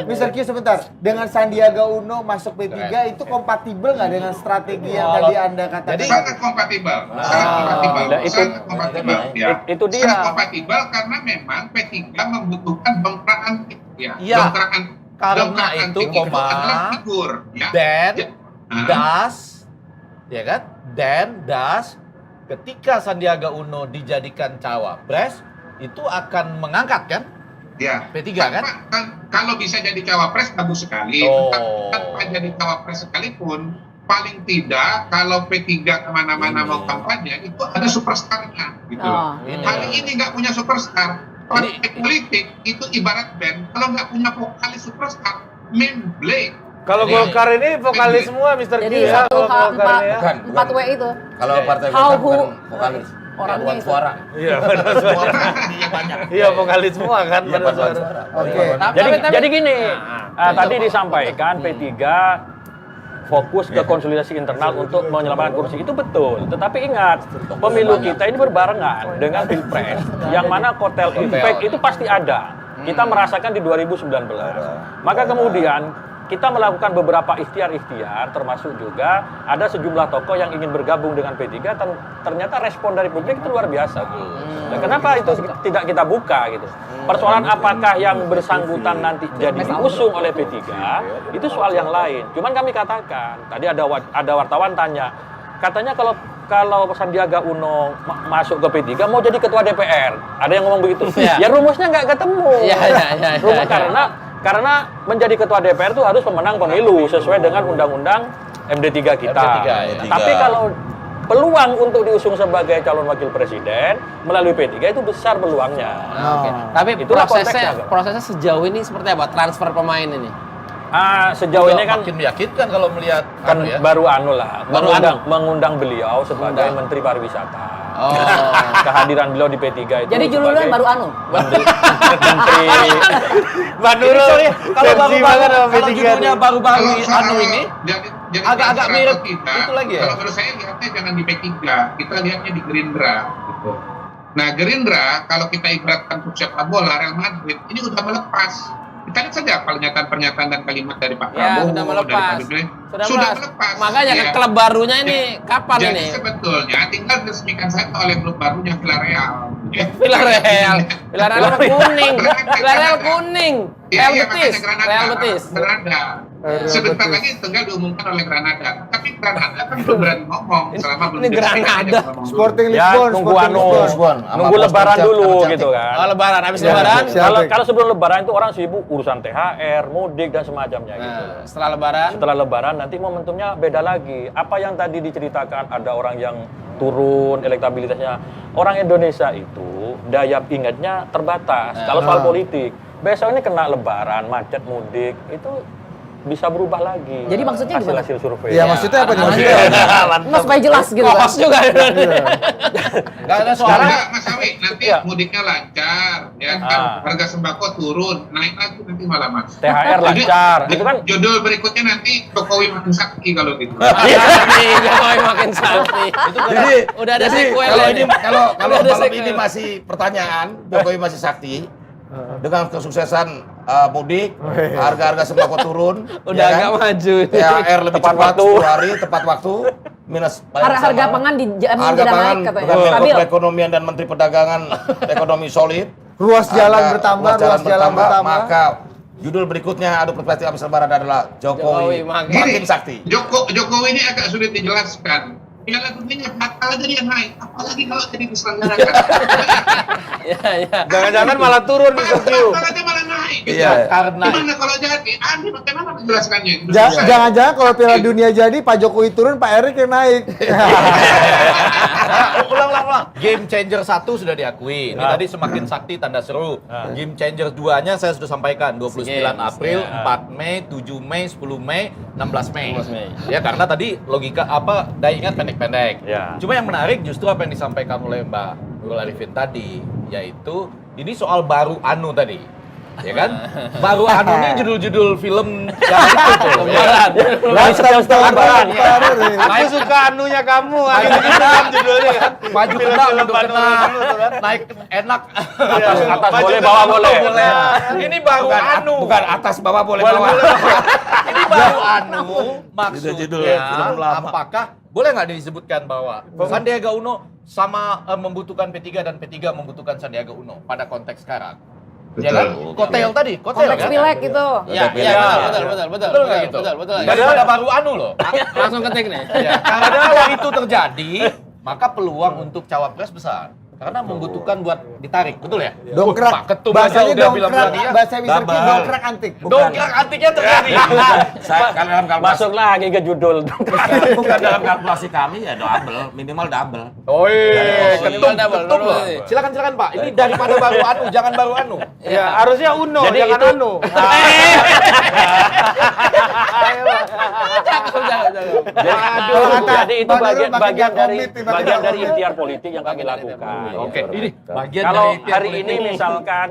Mr. Q sebentar, dengan Sandiaga Uno masuk P3 itu kompatibel nggak dengan strategi yang tadi Anda katakan? Jadi- Sangat kompatibel, sangat kompatibel, Nah, itu- sangat kompatibel. Ya. itu dia. Sangat kompatibel karena memang P3 membutuhkan dongkrak antik. Ya, Iya. dongkrak antik. Karena Dongkrak itu, antik adalah figur. Ya. Dan Ah. das, ya kan? Dan das, ketika Sandiaga Uno dijadikan cawapres, itu akan mengangkat kan? Ya. P3 kan? Kalau bisa jadi cawapres bagus sekali. Oh. Tanpa jadi cawapres sekalipun, paling tidak kalau P3 kemana-mana mau kampanye itu ada superstarnya gitu loh. Ini. Hari ini nggak punya superstar. Partai politik itu ibarat band, kalau nggak punya vokalis superstar, main blade. Kalau Ini- Golkar ini vokalis semua Mr. Q Jadi ya. satu Kalau Golkar ini ya. Bukan. 4W itu. Kalau partai How Golkar who- bukan vokalis, orangnya paduan itu. suara. Iya, benar suara. Iya banyak. Iya, vokalis semua kan Iya, pada paduan suara. suara. Oke. Jadi gini, tadi disampaikan P3 fokus ke konsolidasi internal untuk menyelamatkan kursi, itu betul. Tetapi ingat, pemilu kita ini berbarengan dengan pilpres, yang mana kotel efek itu pasti ada. Kita merasakan di 2019. Maka kemudian kita melakukan beberapa ikhtiar-ikhtiar, termasuk juga ada sejumlah tokoh yang ingin bergabung dengan P3, dan ternyata respon dari publik itu luar biasa. Nah, kenapa itu tidak kita buka gitu? Persoalan apakah yang bersangkutan nanti jadi diusung oleh P3, itu soal yang lain. Cuman kami katakan, tadi ada wartawan tanya, katanya kalau Sandiaga Uno masuk ke P3 mau jadi ketua DPR. Ada yang ngomong begitu. Iya. Ya rumusnya nggak ketemu. Iya. Rumus karena menjadi ketua DPR itu harus pemenang pemilu sesuai dengan undang-undang MD3 kita. MD3. Tapi kalau peluang untuk diusung sebagai calon wakil presiden melalui P3 itu besar peluangnya. Oke. Tapi Itulah konteksnya. prosesnya sejauh ini seperti apa? Transfer pemain ini. Sejauh ini kan makin meyakinkan kalau melihat baru anu lah, Baru mengundang beliau sebagai Menteri Pariwisata. Oh. Kehadiran beliau di P3 itu Jadi judulnya sebagai baru anu. Menteri Mbak Nurul, kalau sensi banget sama kalau P3 judulnya nih. baru-baru Kalau anu ini jadi agak-agak transfer mirip atau tidak, itu lagi ya? Kalau menurut saya lihatnya jangan di P3, kita lihatnya di Gerindra gitu. Nah, Gerindra kalau kita ibaratkan untuk sepak bola Real Madrid ini udah melepas. Kita lihat saja pernyataan dan kalimat dari Pak Ya, Prabowo, sudah melepas. dari Pak Jokowi. Sudah melepas. Makanya Ya. klub barunya ini kapan Jadi ini? sebetulnya tinggal diresmikan saja oleh klub barunya Villarreal. Villarreal apa kuning? Villarreal kuning. Iya, Real iya, Betis. makanya Granada. Real Betis. Granada. Sebentar lagi tinggal diumumkan oleh Granada. Tapi Granada kan belum berani ngomong selama belum Ini diresmikan, Granada. dia ngomong dulu. Sporting ya Lisbon, nunggu Sporting anu, Lisbon. nunggu lebaran dulu gitu kan. Oh, lebaran habis Ya, lebaran. siap. Kalau sebelum lebaran itu orang sibuk urusan THR, mudik dan semacamnya gitu. Nah, setelah lebaran Setelah lebaran nanti momentumnya beda lagi. Apa yang tadi diceritakan ada orang yang turun elektabilitasnya. Orang Indonesia itu daya ingatnya terbatas. Kalau soal politik, besok ini kena lebaran, macet, mudik, itu bisa berubah lagi. Jadi maksudnya gimana? Hasil survei. Iya, maksudnya apa nih? Mas supaya jelas gitu kan. kos juga. nggak ada soal Enggak, Mas Awi, nanti Iya. mudiknya lancar, ya kan? Harga sembako turun, naik lagi nanti malah Mas. THR lancar. Itu kan Judul berikutnya nanti Jokowi makin sakti kalau gitu. Nih, Jokowi makin sakti. Jadi Udah ada sequel kalau ya ini nih. kalau Udah ada malam sequel. ini masih pertanyaan, Jokowi masih sakti. Dengan kesuksesan mudik, harga-harga sembako turun, Udah agak maju. THR lebih Tepat cepat waktu. 10 hari, tepat waktu, minus Harga pangan dijamin harga tidak pangan naik katanya. dengan Menko Stabil. Perekonomian dan Menteri Perdagangan ekonomi solid. Ruas jalan Harga- bertambah, ruas jalan bertambah, bertambah. maka judul berikutnya adu perspektif habis lebaran adalah Jokowi Jokowi makin- makin sakti. Jokowi ini agak sulit dijelaskan. Piala Dunia batal aja dia naik, apalagi kalau jadi diselenggarakan. Ya. Jangan-jangan malah turun di Tokyo. Batal aja malah naik. Gitu. Iya. karena Gimana kalau jadi? Andi bagaimana menjelaskannya? Itu Ja- susah. Jangan-jangan kalau Piala Dunia jadi Pak Jokowi turun, Pak Erick yang naik. ulang. Game changer 1 sudah diakui. Ini tadi semakin sakti tanda seru. Game changer 2-nya saya sudah sampaikan 29 Games, April, ya. 4 Mei, 7 Mei, 10 Mei, 16 Mei. 16 Mei. Ya karena tadi logika apa daya ingat pendek-pendek. Ya. Cuma yang menarik justru apa yang disampaikan oleh Mbak Nurul Arifin tadi, yaitu ini soal baru anu tadi. ya kan? Baru Anu nih judul-judul film yang itu tuh. Ya. Lifestyle lebaran. Aku suka anunya kamu, gitu kan judulnya kan. Maju kena, mundur kena, naik enak. Atas boleh, bawah boleh. Ini baru Anu. Bukan atas bawah boleh bawah. Ini baru Anu. Judul Maksudnya, film lama. apakah boleh nggak disebutkan bahwa Sandiaga Uno sama membutuhkan P3 dan P3 membutuhkan Sandiaga Uno pada konteks sekarang? Ya kan? Kotel tadi, kotel Kompleks kan? pilek gitu. Ya, betul. Betul nggak gitu? Betul. Daripada baru Anu loh. Langsung ketik nih. Ya, karena itu terjadi, maka peluang untuk cawapres besar. Karena membutuhkan buat ditarik, betul ya? Dongkrak. Pak Ketum Bahasanya aja udah bilang dongkrak. dia. Bahasa Mr. Q, Double. dongkrak antik. Dongkrak antiknya terjadi. Saya kan dalam kalkulasi Masuk lagi ke judul. bukan dalam kalkulasi kami ya double, minimal double. Oh iya, ketum, double, ketum double. loh. Silakan Pak. Ini daripada baru Anu, jangan baru Anu. Ya, harusnya Uno, Jadi jangan itu- Anu. Jadi itu Pak Nurul makin bagian nggak dari komit nih, makin nggak komit. ikhtiar politik yang kami lakukan. Oke, ini bagian Kalau dari ikhtiar hari politik. ini misalkan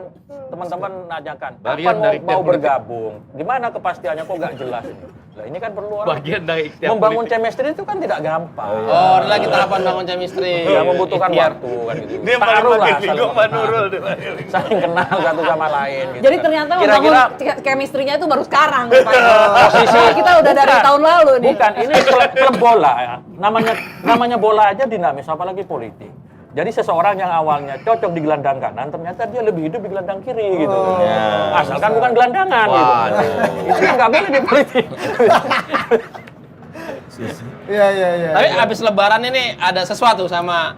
teman-teman nanyakan, Bagian kapan dari mau ikhtiar politik. bergabung? Di mana kepastiannya kok nggak jelas ini? Lah ini kan perlu orang. Bagian dari ikhtiar Membangun politik. chemistry itu kan tidak gampang. Oh, ini lagi tahapan bangun chemistry. Ya membutuhkan Ikhtiar. waktu kan gitu. Dia paling Taruhlah makin saling bingung Mbak Nurul. saling kenal satu sama lain gitu. Jadi ternyata kira-kira membangun chemistry-nya itu baru sekarang. Posisi kita udah dari tahun lalu nih. bukan ini klub bola ya. Namanya bola aja dinamis apalagi politik. Jadi seseorang yang awalnya cocok di gelandang kanan, ternyata dia lebih hidup di gelandang kiri gitu. Asalkan bukan gelandangan gitu. Itu yang nggak boleh di politik. Iya. Tapi abis lebaran ini ada sesuatu sama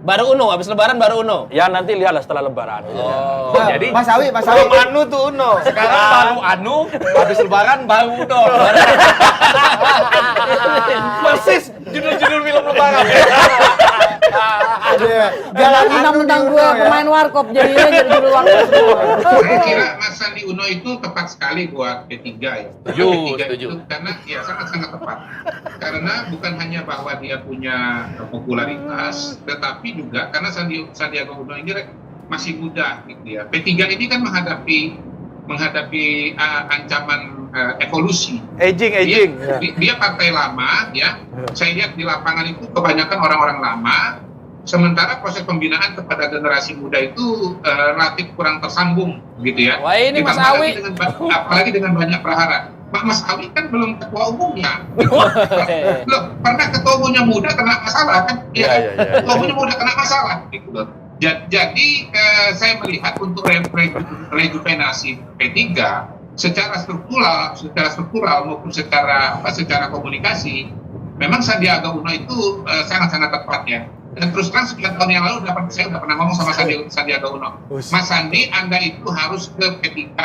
baru Uno, abis lebaran baru Uno. Ya nanti lihatlah setelah lebaran. Oh, jadi Mas Awi. Belum Anu tuh Uno. sekarang baru Anu, habis lebaran baru Uno. Persis judul-judul film lebaran. Jangan Mentang-mentang gue pemain warkop jadinya jadi judul warkop semua. Saya kira Mas Sandi Uno itu tepat sekali buat P3 ya. Setuju, P3 setuju. itu karena ya sangat-sangat tepat. Karena bukan hanya bahwa dia punya popularitas, tetapi juga karena Sandiaga Uno ini masih muda gitu ya. P3 ini kan menghadapi ancaman evolusi. Aging. Dia partai lama ya. Saya lihat di lapangan itu kebanyakan orang-orang lama. Sementara proses pembinaan kepada generasi muda itu relatif kurang tersambung gitu ya. Wah, ini Mas Ditambah Awi. lagi apalagi dengan banyak prahara. Mas Awi kan belum ketua umumnya. Loh, pernah ketua umumnya muda kena masalah kan? Ya, ketua umumnya muda kena masalah gitu loh. Jadi saya melihat untuk rejuvenasi P3 secara struktural maupun secara komunikasi, memang Sandiaga Uno itu sangat-sangat tepat ya. Dan terus terang sekian tahun yang lalu saya udah pernah ngomong sama Sandiaga Uno, Mas Sandi, Anda itu harus ke P3.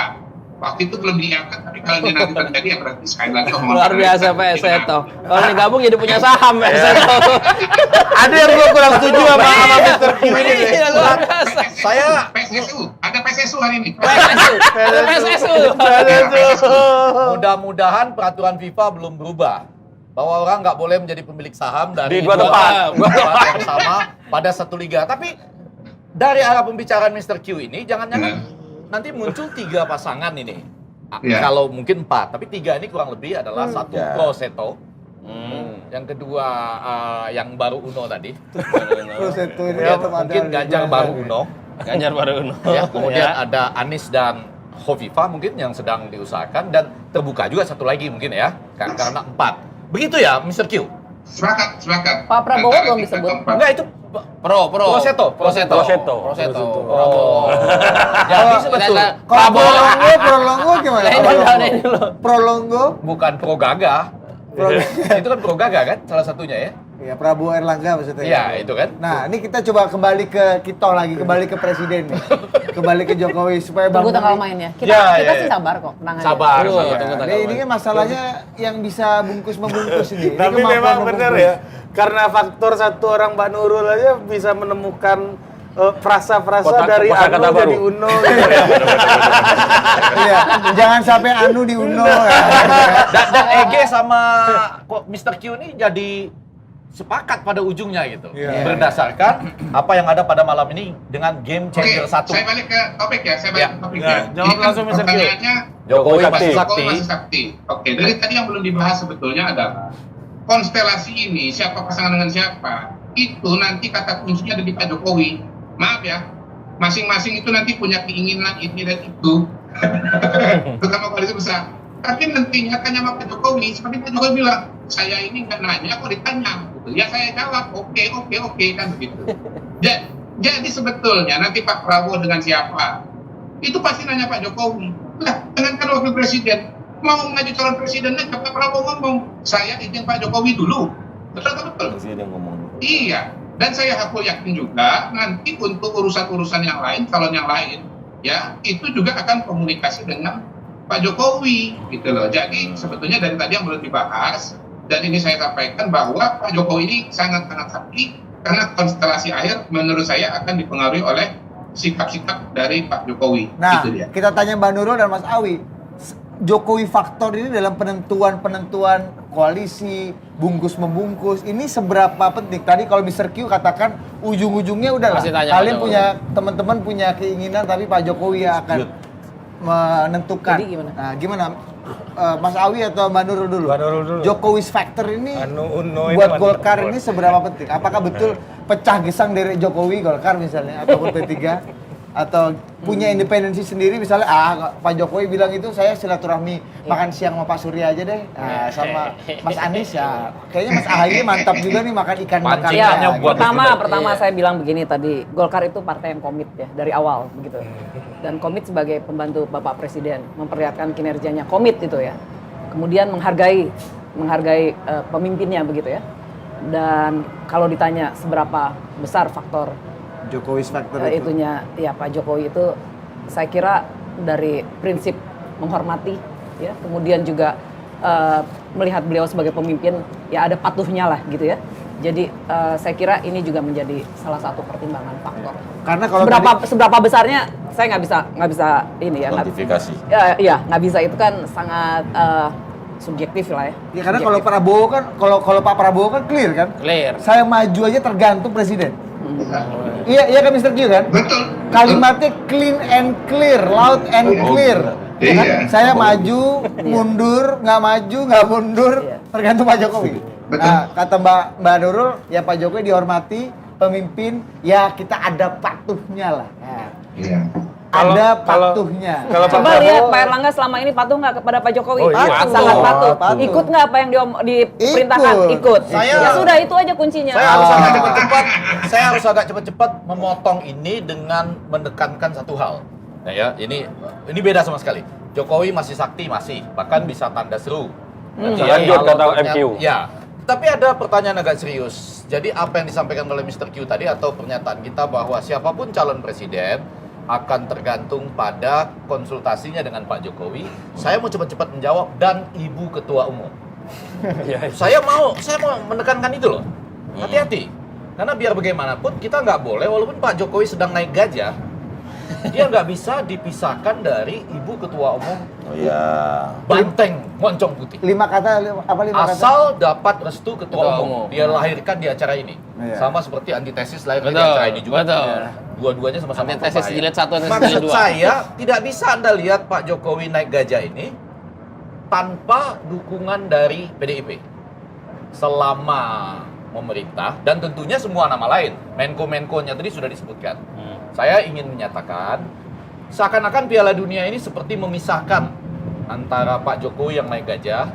Waktu itu belum diangkat, tapi kalau ini nanti terjadi ya berarti sekali lagi Luar biasa Pak Seto. Kalau digabung jadi punya saham Pak Seto. Ada yang gua kurang setuju sama Mr. Q ini. Iya, luar biasa. Saya PSSU, ada PSSU hari ini. PSSU. mudah-mudahan peraturan FIFA belum berubah. Bahwa orang nggak boleh menjadi pemilik saham dari Di dua tempat. yang sama pada satu liga. Tapi dari arah pembicaraan Mr. Q ini, jangan-jangan nanti muncul 3 pasangan ini. Ya. Kalau mungkin 4, tapi 3 ini kurang lebih adalah satu Pro Seto, yang kedua yang baru Uno tadi, Terus itu ini kemudian tetap ada mungkin di Ganjar mana. baru Uno, Ganjar baru Uno. ya, kemudian ada Anies dan Hovifah mungkin yang sedang diusahakan, dan terbuka juga satu lagi mungkin ya, karena 4. Begitu ya, Mr. Q? Sepakat. Pak Prabowo Antara belum kita disebut. keempat. Enggak, itu Pro Seto. Oh. Jadi sebetulnya Prolongo gimana? Prolongo? bukan Pro Gaga. Itu kan Pro Gaga kan salah satunya ya? Ya Prabowo Erlangga maksudnya. Iya, itu kan. Nah, ini kita coba kembali ke Kito lagi, kembali ke presiden nih. Kembali ke Jokowi supaya Tunggu bangun tanggal nih. mainnya. Ya, Kita ya, sih ya. sabar kok, tenang aja. Sabar. Nah, ini kan masalahnya yang bisa bungkus-membungkus ini. Ini Tapi kemampuan memang benar membungkus. ya, karena faktor satu orang Mbak Nurul aja bisa menemukan frasa-frasa dari kosakata Anu jadi baru. Uno gitu ya. Iya, jangan sampai Anu diuno ya. Dan EG sama kok Mr. Q ini jadi sepakat pada ujungnya gitu. Iya. Berdasarkan apa yang ada pada malam ini dengan game Oke, changer satu. saya balik ke topik ya. Saya balik ke topik Ya, ya. jawab Ini kan langsung, Mr. Q. pertanyaannya Jokowi Jokowi masih sakti. sakti. Jokowi masih sakti. Oke, dari tadi yang belum dibahas sebetulnya adalah konstelasi ini, siapa pasangan dengan siapa, itu nanti kata kuncinya ada di Pak Jokowi. Maaf ya, masing-masing itu nanti punya keinginan ini dan itu, terutama koalisi besar. Tapi nantinya tanya sama Pak Jokowi, seperti Pak Jokowi bilang, saya ini nggak nanya, kok ditanya. Gitu. Ya saya jawab, oke, kan begitu. Jadi sebetulnya nanti Pak Prabowo dengan siapa, itu pasti nanya Pak Jokowi. Lah, dengan kan wakil presiden, mau maju calon presidennya, Pak Prabowo ngomong, saya izin Pak Jokowi dulu. Betul? Presiden ngomong. Iya, dan saya aku yakin juga nanti untuk urusan-urusan yang lain, calon yang lain, ya itu juga akan komunikasi dengan Pak Jokowi, gitu loh. Jadi sebetulnya dari tadi yang belum dibahas, dan ini saya sampaikan bahwa Pak Jokowi ini sangat-sangat sakti karena konstelasi akhir menurut saya akan dipengaruhi oleh sikap-sikap dari Pak Jokowi. Nah, Gitu dia. kita tanya Mbak Nurul dan Mas Awi. Jokowi faktor ini dalam penentuan koalisi, bungkus-membungkus, ini seberapa penting? Tadi kalau Mr. Q katakan ujung-ujungnya udahlah. Pasti tanya Kalian Pak punya, teman-teman punya keinginan, tapi Pak Jokowi yang akan menentukan. Jadi gimana? Nah, gimana? Mas Awi atau Mbak Nurul dulu? Mbak Nurul dulu. Jokowi's factor ini Uno ini buat mantap. Golkar ini seberapa penting? Apakah betul pecah gesang dari Jokowi Golkar misalnya ataupun P3 atau punya independensi sendiri misalnya Pak Jokowi bilang itu saya silaturahmi makan siang sama Pak Surya aja deh sama Mas Anies ya kayaknya Mas Ahaye mantap juga nih makan ikan bakar Pancingannya Ya, buat pertama saya bilang begini tadi, Golkar itu partai yang komit ya dari awal begitu. Dan komit sebagai pembantu Bapak Presiden, memperlihatkan kinerjanya komit itu ya. Kemudian menghargai pemimpinnya begitu ya. Dan kalau ditanya seberapa besar faktor Jokowi's factor itu. itunya ya Pak Jokowi itu saya kira dari prinsip menghormati ya, kemudian juga melihat beliau sebagai pemimpin ya ada patuhnya lah gitu ya. Jadi saya kira ini juga menjadi salah satu pertimbangan faktor. Karena kalau Seberapa besarnya saya nggak bisa ini ya. Kuantifikasi. Nggak bisa, itu kan sangat subjektif lah ya. ya karena kalau Prabowo kan kalau Pak Prabowo kan clear kan. Clear. Saya maju aja tergantung presiden. Iya kan Mr. Q kan? Betul. Kalimatnya clean and clear, loud and clear. Ya kan? Iya. Saya maju, mundur, nggak maju, nggak mundur, Iya. tergantung Pak Jokowi. Betul. Nah, kata Mbak Nurul, ya Pak Jokowi dihormati, pemimpin, ya kita ada patuhnya lah. Nah, Iya. ada Kalau- patuhnya. kalau Pak Coba Prabowo- lihat Pak Erlangga selama ini patuh nggak kepada Pak Jokowi? Oh, iya. Sangat patuh. Patuh. Ikut nggak apa yang diperintahkan? Ikut. Ikut. Saya- Ya sudah, itu aja kuncinya. Saya harus agak cepat-cepat memotong ini dengan menekankan satu hal. Nah ya, ini beda sama sekali. Jokowi masih sakti, bahkan bisa tanda seru. Jadi, Lanjut kalau kata ternyata- MQ. Ya, tapi ada pertanyaan agak serius. Jadi apa yang disampaikan oleh Mr. Q tadi atau pernyataan kita bahwa siapapun calon presiden akan tergantung pada konsultasinya dengan Pak Jokowi. Saya mau cepat-cepat menjawab dan Ibu Ketua Umum. Saya mau menekankan itu loh. Hati-hati. Karena biar bagaimanapun kita nggak boleh, walaupun Pak Jokowi sedang naik gajah, dia nggak bisa dipisahkan dari Ibu Ketua Umum Oh iya. Banteng Moncong Putih. 5 kata, apa 5 kata? Asal dapat restu Ketua Ketua Umum, Umum. dia lahirkan di acara ini. Iya. Sama seperti antitesis lahir di Betul, acara ini juga. betul. Ya. Dua-duanya sama-sama Antitesis berbahaya. jilid 1, antitesis Maksud jilid 2. saya, tidak bisa Anda lihat Pak Jokowi naik gajah ini tanpa dukungan dari PDIP. Selama memerintah, dan tentunya semua nama lain. Menko-menkonya tadi sudah disebutkan. Saya ingin menyatakan, seakan-akan Piala Dunia ini seperti memisahkan antara Pak Jokowi yang naik gajah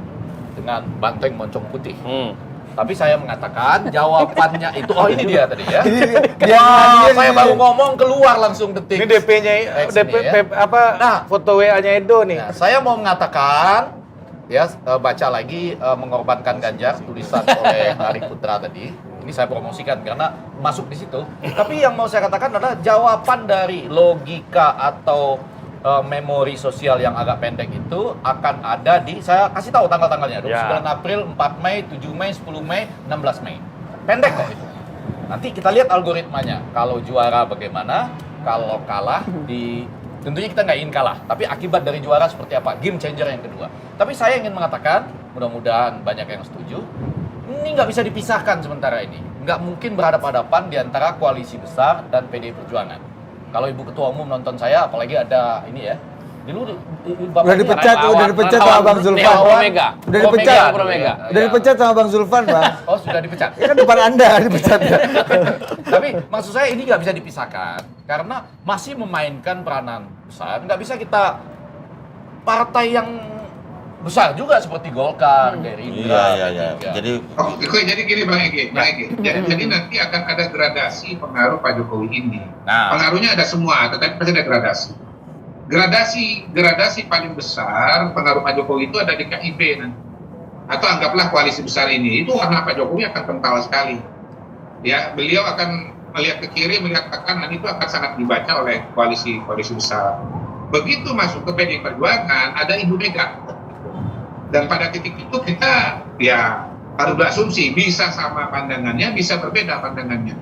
dengan Banteng Moncong Putih. Tapi saya mengatakan jawabannya itu, oh ini dia tadi ya. Wah, saya baru ngomong keluar langsung detik. Ini DP-nya, X DP, ini ya. Nah. foto WA-nya Edo nih. Nah, saya mau mengatakan, ya baca lagi mengorbankan Ganjar tulisan oleh Hari Putra tadi. Ini saya promosikan karena masuk di situ. Tapi yang mau saya katakan adalah jawaban dari logika atau memori sosial yang agak pendek itu akan ada di, saya kasih tahu tanggal-tanggalnya, 29 April, 4 Mei, 7 Mei, 10 Mei, 16 Mei. Pendek kok itu. Nanti kita lihat algoritmanya. Kalau juara bagaimana, kalau kalah tentunya kita nggak ingin kalah, tapi akibat dari juara seperti apa, game changer yang kedua. Tapi saya ingin mengatakan, mudah-mudahan banyak yang setuju, Ini nggak bisa dipisahkan sementara ini. Nggak mungkin berhadapan-hadapan di antara koalisi besar dan PDI Perjuangan. Kalau Ibu Ketua Umum nonton saya, apalagi ada ini ya. Dulu Udah dipecat sama Bang Zulfan. Pro Mega. Udah dipecat. Pro Mega. Udah dipecat sama Bang Zulfan, Bang. Oh, sudah dipecat. Ya kan depan Anda dipecat. Tapi maksud saya ini nggak bisa dipisahkan karena masih memainkan peranan besar. Nggak bisa kita partai yang besar juga seperti Golkar, Gerindra, Iya. P3. Jadi Oke, jadi gini Bang Ege. Jadi nanti akan ada gradasi pengaruh Pak Jokowi ini. Nah. Pengaruhnya ada semua, tetapi pasti ada gradasi. Gradasi paling besar pengaruh Pak Jokowi itu ada di KIP nanti. Atau anggaplah koalisi besar ini, itu warna Pak Jokowi akan kental sekali. Ya, beliau akan melihat ke kiri, melihat ke kanan, itu akan sangat dibaca oleh koalisi besar. Begitu masuk ke PDI Perjuangan, ada Ibu Mega. Dan pada titik itu kita ya harus berasumsi bisa sama pandangannya, bisa berbeda pandangannya.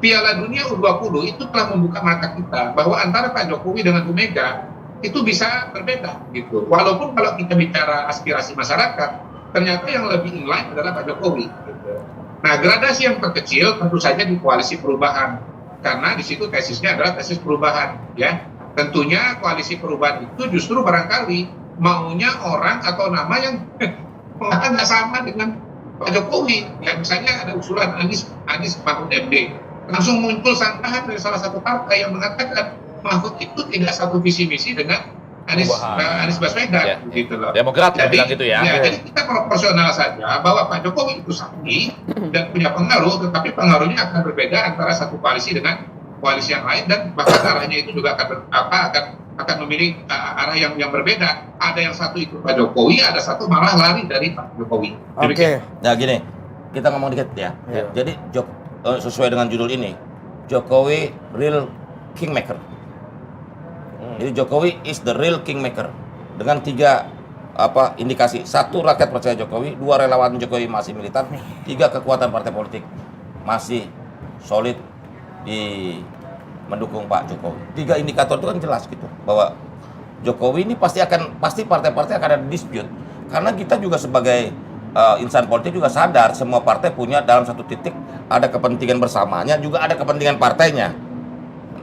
Piala Dunia U20 itu telah membuka mata kita bahwa antara Pak Jokowi dengan Bu Mega itu bisa berbeda gitu. Walaupun kalau kita bicara aspirasi masyarakat, ternyata yang lebih inline adalah Pak Jokowi. Gitu. Nah, gradasi yang terkecil tentu saja di koalisi perubahan, karena di situ tesisnya adalah tesis perubahan. Ya, tentunya koalisi perubahan itu justru barangkali maunya orang atau nama yang nggak sama dengan Pak Jokowi. Ya, misalnya ada usulan Anies Mahfud MD, langsung muncul sangkahan dari salah satu partai yang mengatakan Mahfud itu tidak satu visi misi dengan Anies Baswedan, gitu loh. Demokrat Jadi, bilang gitu ya. Jadi kita proporsional saja bahwa Pak Jokowi itu sakti dan punya pengaruh, tetapi pengaruhnya akan berbeda antara satu koalisi dengan koalisi yang lain, dan bahkan arahnya itu juga akan memilih arah yang berbeda. Ada yang satu ikut Pak Jokowi, ada satu malah lari dari Pak Jokowi. Oke. Nah gini, kita ngomong dikit ya. Jadi sesuai dengan judul ini, Jokowi real kingmaker. Jadi Jokowi is the real kingmaker dengan 3 indikasi. 1, rakyat percaya Jokowi. 2, relawan Jokowi masih militan. 3, kekuatan partai politik masih solid di mendukung Pak Jokowi. 3 indikator itu kan jelas gitu bahwa Jokowi ini pasti partai-partai akan ada dispute, karena kita juga sebagai insan politik juga sadar semua partai punya dalam satu titik ada kepentingan bersamanya, juga ada kepentingan partainya.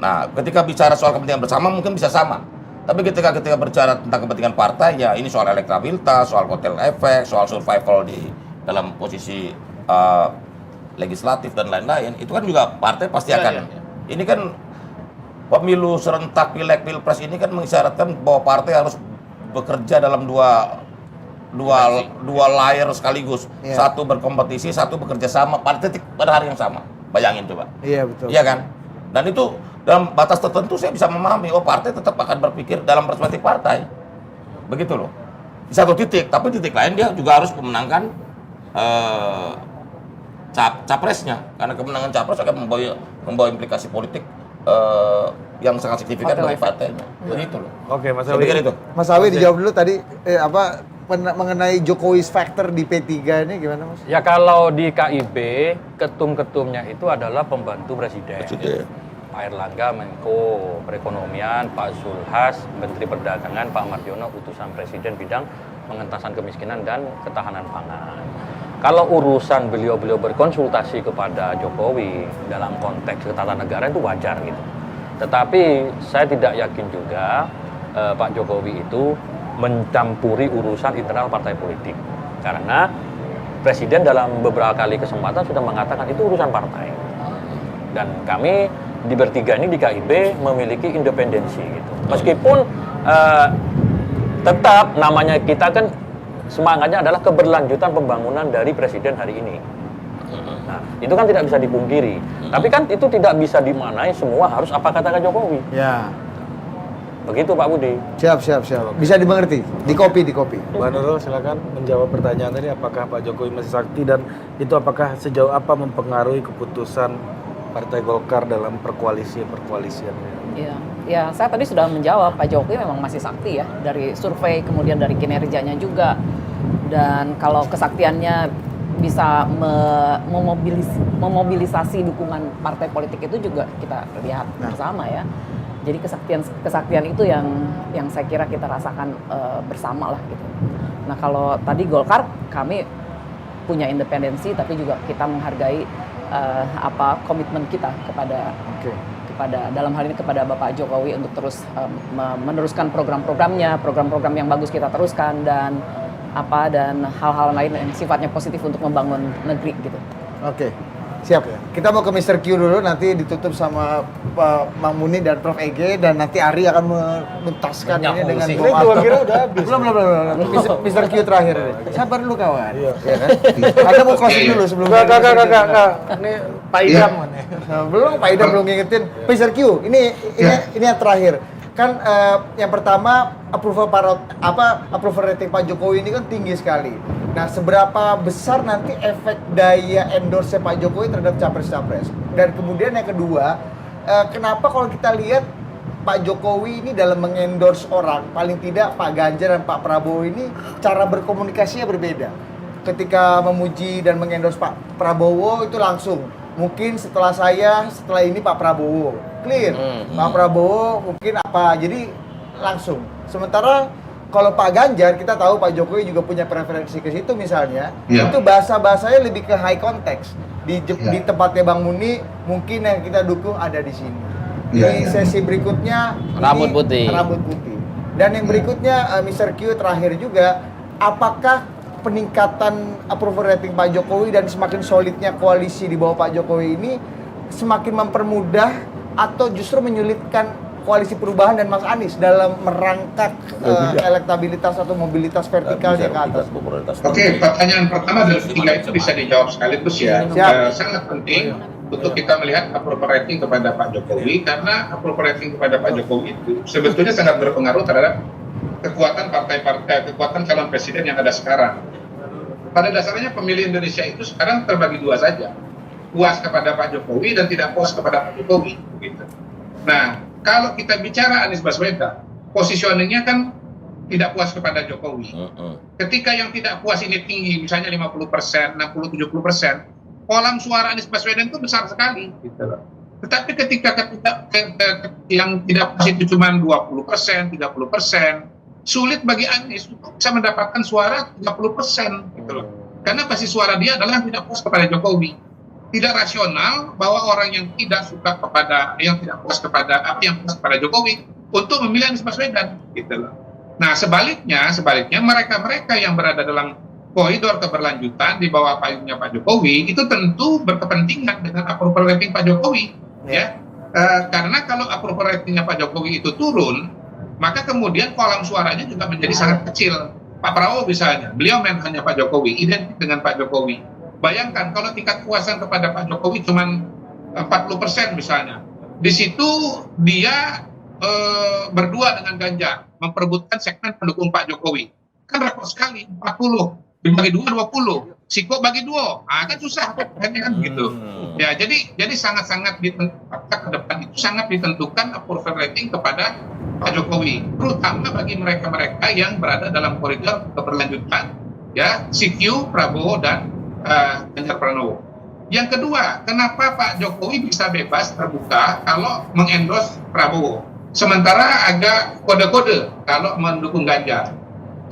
Nah, ketika bicara soal kepentingan bersama mungkin bisa sama, tapi ketika bicara tentang kepentingan partai, ya ini soal elektabilitas, soal kotel efek, soal survival di dalam posisi legislatif dan lain-lain, itu kan juga partai pasti akan. Ini kan pemilu serentak, pileg, pilpres ini kan mengisyaratkan bahwa partai harus bekerja dalam dua layer sekaligus. Satu berkompetisi, satu bekerja sama pada hari yang sama. Bayangin coba. Iya, betul. Iya kan? Dan itu dalam batas tertentu saya bisa memahami, partai tetap akan berpikir dalam perspektif partai. Begitu loh. Di satu titik, tapi titik lain dia juga harus memenangkan capresnya, karena kemenangan capres akan membawa implikasi politik yang sangat signifikan bagi partainya. Begitu loh. Oke, Mas Saya Awi. pikir itu. Mas Awi dijawab dulu tadi mengenai Jokowi's factor di P3 ini gimana, Mas? Ya kalau di KIB, ketum-ketumnya itu adalah pembantu presiden. Pak Erlangga, Menko Perekonomian, Pak Zulhas, Menteri Perdagangan, Pak Mardiono, utusan presiden bidang pengentasan kemiskinan dan ketahanan pangan. Kalau urusan beliau berkonsultasi kepada Jokowi dalam konteks ketatanegaraan itu wajar gitu. Tetapi saya tidak yakin juga Pak Jokowi itu mencampuri urusan internal partai politik. Karena Presiden dalam beberapa kali kesempatan sudah mengatakan itu urusan partai. Dan kami di bertiga ini di KIB memiliki independensi gitu. Meskipun tetap namanya kita kan semangatnya adalah keberlanjutan pembangunan dari Presiden hari ini. Nah, itu kan tidak bisa dipungkiri. Tapi kan itu tidak bisa dimaknai semua harus apa kata Jokowi. Ya. Begitu Pak Budi. Siap. Bisa dimengerti. Di kopi. Mbak Nurul silakan menjawab pertanyaan tadi, apakah Pak Jokowi masih sakti dan itu apakah sejauh apa mempengaruhi keputusan Partai Golkar dalam perkoalisian. Ya, saya tadi sudah menjawab, Pak Jokowi memang masih sakti ya, dari survei kemudian dari kinerjanya juga. Dan kalau kesaktiannya bisa memobilisasi dukungan partai politik itu juga kita lihat bersama ya. Jadi kesaktian itu yang saya kira kita rasakan bersama lah gitu. Nah kalau tadi Golkar, kami punya independensi, tapi juga kita menghargai komitmen kita kepada dalam hal ini kepada Bapak Jokowi untuk terus meneruskan program-programnya, program-program yang bagus kita teruskan, dan hal-hal lain yang sifatnya positif untuk membangun negeri gitu. Oke. Siap. Kita mau ke Mr. Q dulu, nanti ditutup sama Pak Mang Muni dan Prof. EG, dan nanti Ari akan menuntaskan ini dengan Ini gua kira udah habis. Belum. Mr. Q terakhir deh. Sabar dulu kawan. Iya kan? Anda mau closing dulu sebelum Enggak. Ini Pak Idam kan ya. Belum, Pak Ida belum ngingetin. Mr. Q, ini yang terakhir. Kan yang pertama approval rating Pak Jokowi ini kan tinggi sekali. Nah, seberapa besar nanti efek daya endorse Pak Jokowi terhadap capres-capres? Dan kemudian yang kedua, kenapa kalau kita lihat Pak Jokowi ini dalam mengendorse orang, paling tidak Pak Ganjar dan Pak Prabowo ini cara berkomunikasinya berbeda. Ketika memuji dan mengendorse Pak Prabowo itu langsung. Mungkin setelah ini Pak Prabowo. Clear. Pak Prabowo mungkin apa, jadi langsung. Sementara kalau Pak Ganjar, kita tahu Pak Jokowi juga punya preferensi ke situ misalnya, itu bahasa-bahasanya lebih ke high context. Di tempatnya Bang Muni, mungkin yang kita dukung ada di sini. Di sesi berikutnya Rambut putih. Dan yang berikutnya Mr. Q terakhir juga, apakah peningkatan approval rating Pak Jokowi dan semakin solidnya koalisi di bawah Pak Jokowi ini semakin mempermudah atau justru menyulitkan koalisi perubahan dan Mas Anies dalam merangkak elektabilitas atau mobilitas vertikalnya ke atas? Oke, pertanyaan pertama dari tiga itu bisa dijawab sekaligus ya. Sangat penting untuk kita melihat approval rating kepada Pak Jokowi, karena approval rating kepada Pak Jokowi itu sebetulnya sangat berpengaruh terhadap kekuatan partai-partai, kekuatan calon presiden yang ada sekarang. Pada dasarnya pemilih Indonesia itu sekarang terbagi dua saja, puas kepada Pak Jokowi dan tidak puas kepada Pak Jokowi. Gitu. Nah, kalau kita bicara Anies Baswedan, positioningnya kan tidak puas kepada Jokowi. Ketika yang tidak puas ini tinggi, misalnya 50%, 60-70%, kolam suara Anies Baswedan itu besar sekali. Gitu. Tetapi ketika yang tidak puas itu cuma 20%, 30%, sulit bagi Anies untuk bisa mendapatkan suara 30%. Gitu loh. Karena basis suara dia adalah yang tidak puas kepada Jokowi. Tidak rasional bahwa orang yang tidak suka kepada, yang tidak puas kepada, yang puas kepada Jokowi untuk memilih Anies Baswedan, gitu loh. Nah, sebaliknya mereka yang berada dalam koridor keberlanjutan di bawah payungnya Pak Jokowi itu tentu berkepentingan dengan approval rating Pak Jokowi, ya. Karena kalau approval ratingnya Pak Jokowi itu turun, maka kemudian kolam suaranya juga menjadi sangat kecil. Pak Prabowo misalnya, beliau hanya Pak Jokowi, identik dengan Pak Jokowi. Bayangkan kalau tingkat kepuasan kepada Pak Jokowi cuma 40% misalnya. Di situ dia berdua dengan Ganjar, memperebutkan segmen pendukung Pak Jokowi. Kan repot sekali, 40. Dibagi 2, 20. Siko bagi 2. Kan susah kan gitu. Ya, jadi sangat-sangat ditentukan ke depan itu sangat ditentukan approval rating kepada Pak Jokowi. Terutama bagi mereka-mereka yang berada dalam koridor keberlanjutan, ya, CQ, Prabowo, dan Ganjar Pranowo. Yang kedua, kenapa Pak Jokowi bisa bebas terbuka kalau mengendorse Prabowo, sementara agak kode-kode kalau mendukung Ganjar?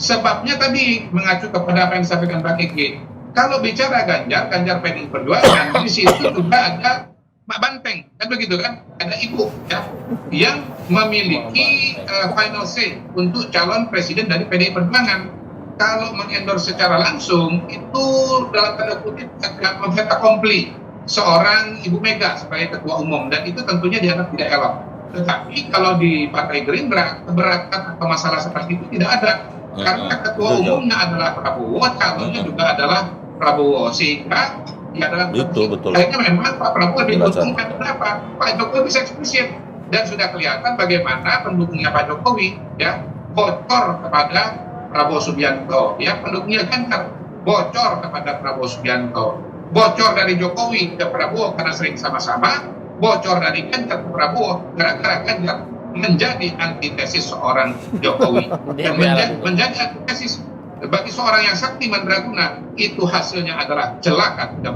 Sebabnya tadi mengacu kepada apa yang disampaikan Pak Ege. Kalau bicara Ganjar PDI Perjuangan, di situ juga ada Mak Banteng, kan begitu kan? Ada ibu ya yang memiliki final say untuk calon presiden dari PDI Perjuangan. Kalau mengendorse secara langsung itu dalam tanda kutip agak memfait accompli seorang Ibu Mega sebagai ketua umum, dan itu tentunya dianggap tidak elok. Tetapi kalau di Partai Gerindra keberatan atau masalah seperti itu tidak ada, karena ketua umumnya adalah Prabowo, calonnya juga adalah Prabowo, sehingga ya dalam kayaknya memang Pak Prabowo lebih diuntungkan. Kenapa? Pak Jokowi bisa eksplisit dan sudah kelihatan bagaimana pendukungnya Pak Jokowi ya bocor kepada Prabowo Subianto, ya pendukungnya Ganjar bocor kepada Prabowo Subianto, bocor dari Jokowi ke Prabowo karena sering sama-sama, bocor dari Ganjar ke Prabowo gara-gara Ganjar menjadi antitesis seorang Jokowi dan menjadi antitesis bagi seorang yang sakti mandraguna, itu hasilnya adalah celaka 13.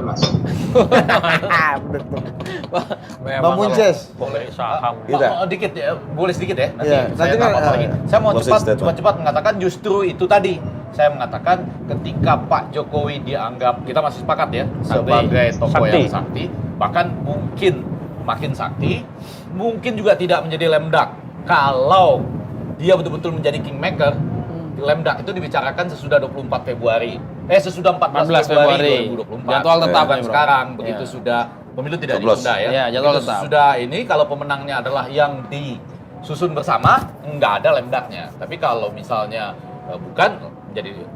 Betul. Memang Bang Munces. boleh saham. Pak, dikit ya, boleh sedikit ya. Nanti Iya, saya nanti nggak kan, apa-apa lagi. Saya mau closing statement. cepat-cepat mengatakan justru itu tadi. Saya mengatakan ketika Pak Jokowi dianggap, kita masih sepakat ya, sebagai tokoh yang sakti, bahkan mungkin makin sakti, mungkin juga tidak menjadi lemdak. Kalau dia betul-betul menjadi kingmaker, lemdak itu dibicarakan sesudah 24 Februari. Sesudah 14 Februari 2024. Jadwal tetap Bukan nih, Bro. sekarang, begitu sudah pemilu tidak 17. ditunda ya. Iya, jadwal Begitu tetap. sudah ini kalau pemenangnya adalah yang disusun bersama, nggak ada lemdaknya. Tapi kalau misalnya bukan,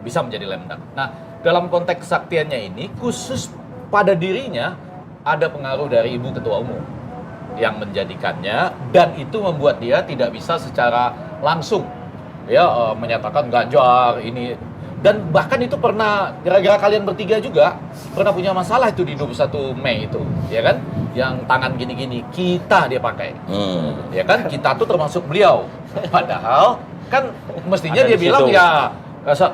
bisa menjadi lemdak. Nah, dalam konteks kesaktiannya ini, khusus pada dirinya ada pengaruh dari Ibu Ketua Umum yang menjadikannya, dan itu membuat dia tidak bisa secara langsung ya menyatakan Ganjar ini, dan bahkan itu pernah gara-gara kalian bertiga juga pernah punya masalah itu di 21 Mei itu, ya kan? Yang tangan gini-gini kita dia pakai, ya kan? Kita tuh termasuk beliau, padahal kan mestinya Ada dia di bilang situ. ya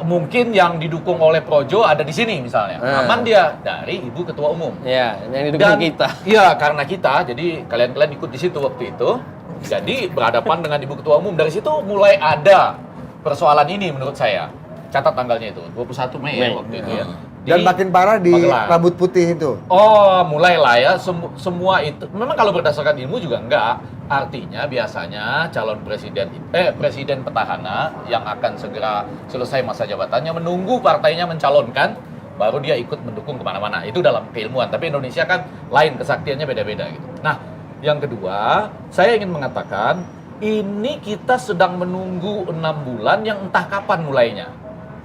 mungkin yang didukung oleh Projo ada di sini misalnya, aman dia dari Ibu Ketua Umum. Ya, yang didukung kita. Iya, karena kita, jadi kalian ikut di situ waktu itu. Jadi berhadapan dengan Ibu Ketua Umum. Dari situ mulai ada persoalan ini menurut saya. Catat tanggalnya itu, 21 Mei ya waktu itu ya. Dan makin parah di Magelang. rambut putih itu. Oh, mulailah ya semua itu. Memang kalau berdasarkan ilmu juga enggak. Artinya biasanya calon presiden petahana yang akan segera selesai masa jabatannya menunggu partainya mencalonkan, baru dia ikut mendukung kemana-mana. Itu dalam keilmuan. Tapi Indonesia kan lain, kesaktiannya beda-beda gitu. Nah, yang kedua, saya ingin mengatakan ini kita sedang menunggu 6 bulan yang entah kapan mulainya.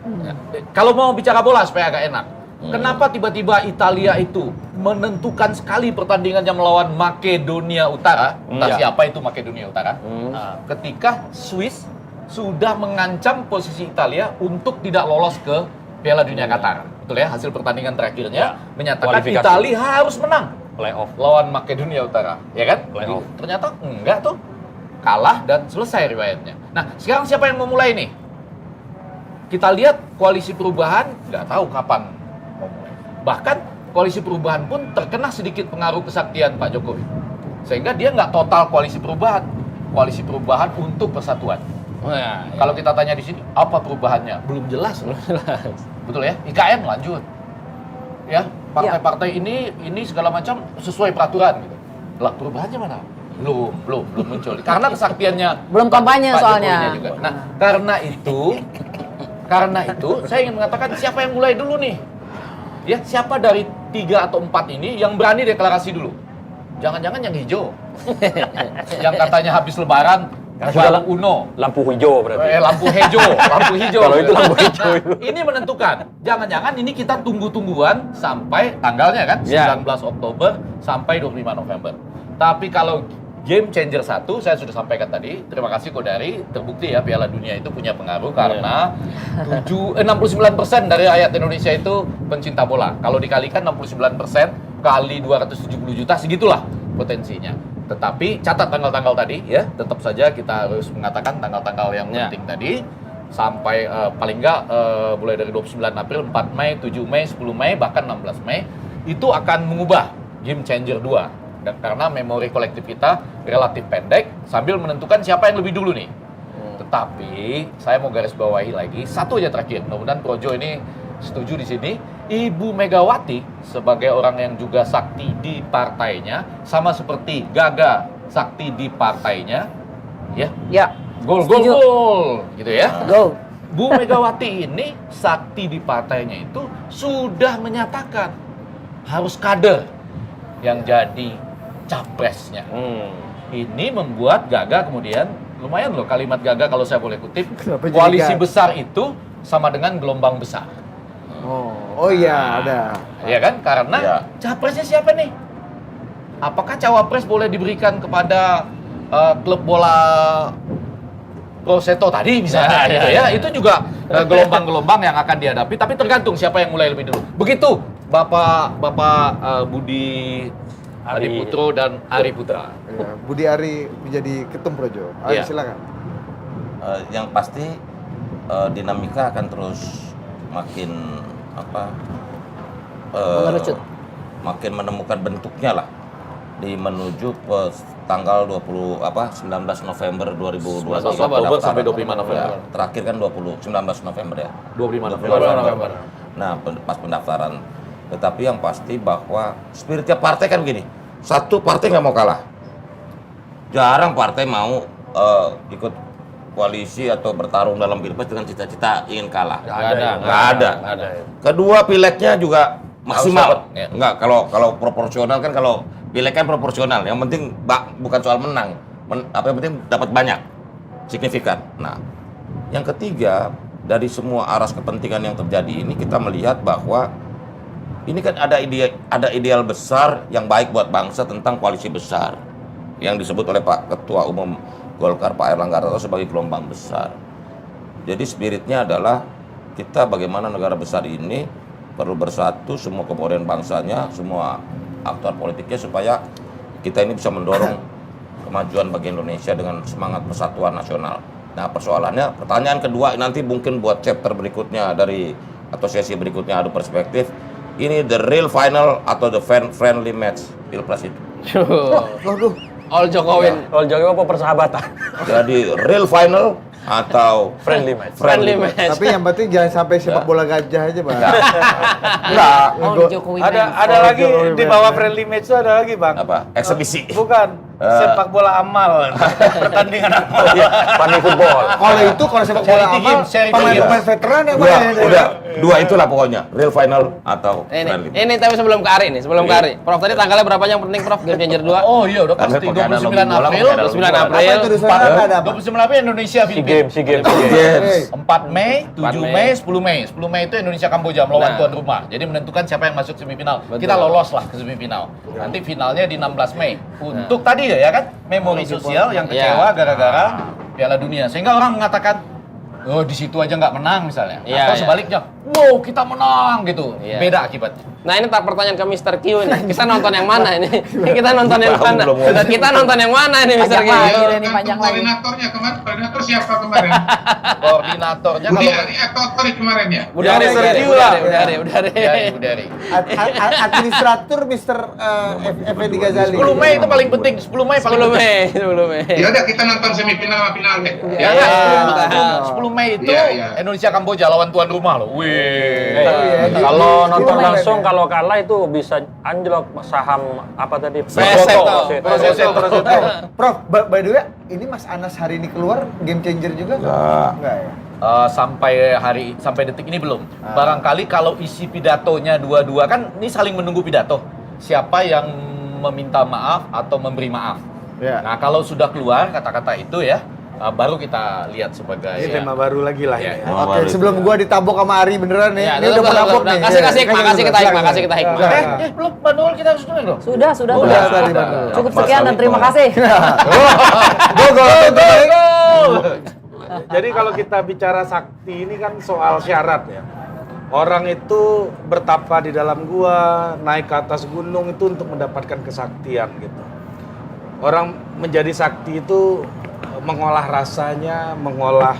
Ya, kalau mau bicara bola supaya agak enak, kenapa tiba-tiba Italia itu menentukan sekali pertandingannya melawan Makedonia Utara? Entah siapa itu Makedonia Utara. Nah, ketika Swiss sudah mengancam posisi Italia untuk tidak lolos ke Piala Dunia Qatar. Betul ya, hasil pertandingan terakhirnya menyatakan Kualifikasi. Italia harus menang Playoff. lawan Makedonia Utara, ya kan? Playoff. Ternyata enggak tuh, kalah dan selesai riwayatnya. Nah, sekarang siapa yang mau mulai nih? Kita lihat koalisi perubahan nggak tahu kapan mau mulai. Bahkan koalisi perubahan pun terkena sedikit pengaruh kesaktian Pak Jokowi, sehingga dia nggak total koalisi perubahan untuk persatuan. Nah, Kalau kita tanya di sini apa perubahannya, belum jelas, betul ya? IKN lanjut, ya partai-partai ini segala macam sesuai peraturan gitu. Lah perubahannya mana? Belum muncul. Karena kesaktiannya Belum kampanye Pak soalnya. Jokowinya juga. Nah, karena itu saya ingin mengatakan siapa yang mulai dulu nih? Ya, siapa dari 3 atau 4 ini yang berani deklarasi dulu? Jangan-jangan yang hijau. Yang katanya habis lebaran Karena sudah Bang Uno. lampu hijau berarti. Lampu hijau. Kalau itu lampu hijau itu. Ini menentukan. Jangan-jangan ini kita tunggu-tungguan sampai tanggalnya kan, Ya. 19 Oktober sampai 25 November. Tapi kalau game changer 1, saya sudah sampaikan tadi, terima kasih Kodari, terbukti ya Piala Dunia itu punya pengaruh karena 69% dari rakyat Indonesia itu pencinta bola. Kalau dikalikan 69% kali 270 juta, segitulah potensinya. Tetapi catat tanggal-tanggal tadi ya, tetap saja kita harus mengatakan tanggal-tanggal yang penting tadi sampai paling enggak mulai dari 29 April, 4 Mei, 7 Mei, 10 Mei, bahkan 16 Mei itu akan mengubah game changer 2. Dan karena memori kolektif kita relatif pendek sambil menentukan siapa yang lebih dulu nih. Tetapi saya mau garis bawahi lagi satu aja terakhir. Mudah-mudahan Projo ini setuju di sini. Ibu Megawati sebagai orang yang juga sakti di partainya, sama seperti Gaga sakti di partainya, ya. Ya. Gol Setuju. gitu ya. Go. Bu Megawati ini sakti di partainya itu sudah menyatakan harus kader yang jadi capresnya. Ini membuat Gaga kemudian lumayan loh kalimat Gaga kalau saya boleh kutip, Kenapa jadi koalisi Gaga? besar itu sama dengan gelombang besar. Oh iya, ada. Ya kan? Karena Ya. capresnya siapa nih? Apakah cawapres boleh diberikan kepada klub bola Proseto tadi misalnya gitu ya. Itu juga gelombang-gelombang yang akan dihadapi, tapi tergantung siapa yang mulai lebih dulu. Begitu Bapak Budi Ari Putro dan Ari Putra. Ya, Budi Ari menjadi ketum Projo. Ayo Iya. silakan. Yang pasti dinamika akan terus makin Mengerucut. makin menemukan bentuknya lah di menuju tanggal 19 November 2023 Oktober sampai 25 November. Ya, terakhir kan 19 November ya. 25 November. Nah, pas pendaftaran. Tetapi yang pasti bahwa spiritnya partai kan begini. Satu, partai nggak mau kalah. Jarang partai mau ikut koalisi atau bertarung dalam pilpres dengan cita-cita ingin kalah. Nggak ada. Kedua, pilegnya juga maksimal. Harus dapat, ya. Enggak, kalau proporsional kan, kalau pileg kan proporsional. Yang penting bukan soal menang. Yang penting dapat banyak, signifikan. Nah, yang ketiga, dari semua aras kepentingan yang terjadi ini, kita melihat bahwa ini kan ada ideal besar yang baik buat bangsa tentang koalisi besar yang disebut oleh Pak Ketua Umum Golkar Pak Airlangga Hartarto sebagai gelombang besar. Jadi spiritnya adalah kita bagaimana negara besar ini perlu bersatu, semua komponen bangsanya, semua aktor politiknya, supaya kita ini bisa mendorong kemajuan bagi Indonesia dengan semangat persatuan nasional. Nah, persoalannya, pertanyaan kedua nanti mungkin buat chapter berikutnya atau sesi berikutnya adu perspektif. Ini the real final atau the friendly match pilpres itu. All Jokowi. Kalau Jokowi apa persahabatan? Jadi real final atau Friendly match. Friendly match. Tapi yang penting jangan sampai sepak bola gajah aja, Bang. enggak Oh, Jokowi Ada lagi di bawah friendly match itu ada lagi, Bang. apa eksebisi. Bukan sepak bola amal. Pertandingan amal. Funny football. Kalau sepak bola Charity amal, game, charity pemain-pemain game. veteran ya, Udah, Bang. udah dua itulah pokoknya, real final atau friendly. Ini tapi sebelum ke Ari nih, sebelum ke Ari. Prof tadi tanggalnya berapa yang penting Prof? Game Changer 2. Oh iya, udah Karena pasti. pakai ada 29 lobby bola, April. pakai ada 29 lobby bola. April. Apa itu di sana ada apa? 29 April Indonesia Si Filipina. game. Yes. 4 Mei, 7 Mei. Mei, 10 Mei. 10 Mei itu Indonesia Kamboja melawan Nah. tuan rumah. Jadi menentukan siapa yang masuk semifinal. Betul. Kita lolos lah ke semifinal. Nanti finalnya di 16 Mei. Untuk tadi ya kan, memori sosial yang kecewa gara-gara Piala Dunia. Sehingga orang mengatakan, oh di situ aja nggak menang misalnya. Iya, Atau iya. sebaliknya, wow kita menang gitu. Iya. Beda akibatnya. Nah ini tak pertanyaan ke Mr. Q ini. Kita nonton yang mana ini? Kita nonton yang mana? Belum ngomong. Kita nonton yang mana ini Mr. Q? Panjang lagi. Ya, ini panjang lagi. koordinatornya kemarin, koordinator siapa kemarin? Koordinatornya Budi kalau Ari atau Tori kemarin ya? Udah Ari, Mr. Q udah lah. Ari. Ibu Dari. Administrator Mr. Effendi Ghazali. 10 Mei itu paling penting. 10 Mei paling 10 penting. Mei, 10 Mei. Ya udah kita nonton semifinal sama final deh. Ya, Ya. kan? 10 Mei itu Iya, iya. Indonesia Kamboja lawan tuan rumah loh. Wih. Kalau nonton Gimana langsung, ya? kalau kalah itu bisa anjlok saham apa tadi? Preseto. Prof, by the way, ini Mas Anas hari ini keluar game changer juga nggak? Nggak ya? Sampai detik ini belum. Barangkali kalau isi pidatonya dua-dua kan ini saling menunggu pidato. Siapa yang meminta maaf atau memberi maaf. Ya. Nah kalau sudah keluar kata-kata itu ya, baru kita lihat sebagai. Ini tema baru lagi lah Ya. ini. Oh, Oke, baru sebelum itu. gua ditabok sama Ari beneran nih. Ya, Ini udah menabok nih. Kasih Ya, hikmah, kasih kita hikmah, kasih kita hikmah. Belum Bandul kita harus dengar dong. Sudah. Oh, udah tadi, Bang. Cukup Mas sekian dan Ali terima tolong. kasih. Jadi kalau kita bicara sakti ini kan soal syarat ya. Orang itu bertapa di dalam gua, naik ke atas gunung itu untuk mendapatkan kesaktian gitu. Orang menjadi sakti itu mengolah rasanya, mengolah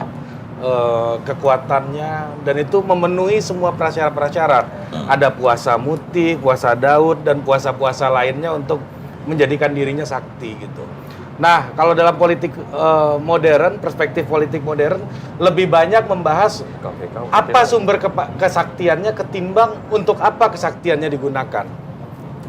kekuatannya, dan itu memenuhi semua prasyarat-prasyarat. Ada puasa Muti, puasa Daud, dan puasa-puasa lainnya untuk menjadikan dirinya sakti gitu. Nah, kalau dalam politik modern, perspektif politik modern, lebih banyak membahas apa sumber kesaktiannya ketimbang untuk apa kesaktiannya digunakan.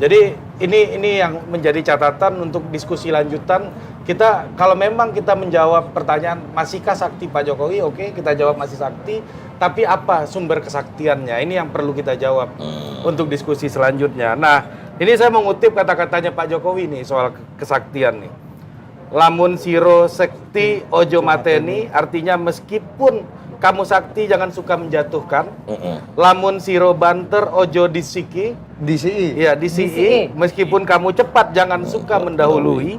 Jadi ini yang menjadi catatan untuk diskusi lanjutan. Kita kalau memang kita menjawab pertanyaan masihkah sakti Pak Jokowi, oke, kita jawab masih sakti, tapi apa sumber kesaktiannya? Ini yang perlu kita jawab untuk diskusi selanjutnya. Nah, ini saya mengutip kata-katanya Pak Jokowi nih soal kesaktian nih. Lamun siro sekti ojo mateni, artinya meskipun kamu sakti jangan suka menjatuhkan. Lamun siro banter ojo disiki, DCI. DCI. ya disiki, meskipun kamu cepat jangan suka mendahului.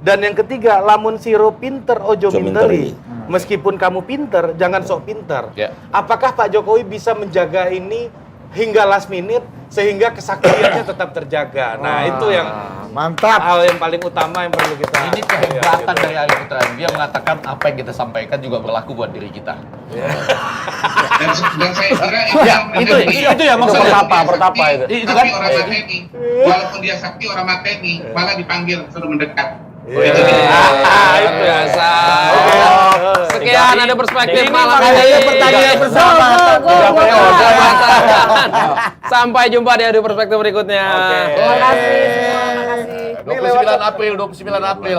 Dan yang ketiga, lamun siro pinter ojo minteri, meskipun kamu pinter jangan sok pinter. Ya. Apakah Pak Jokowi bisa menjaga ini hingga last minute sehingga kesaktiannya tetap terjaga. Nah, itu yang Mantap. hal yang paling utama yang perlu kita. Ini kehebatan dari Arya Putra. Dia mengatakan apa yang kita sampaikan juga berlaku buat diri kita. Dan saya kira Ya, itu ya maksudnya. Pertapa itu. Itu tapi kan? orang mateni, walaupun dia sakti orang mateni, malah dipanggil suruh mendekat. Itu biasa. Sekian ada perspektif malam Ada ini. pertanyaan bersama. Sampai jumpa di adu perspektif berikutnya. Terima kasih semua, terima kasih. 29 April.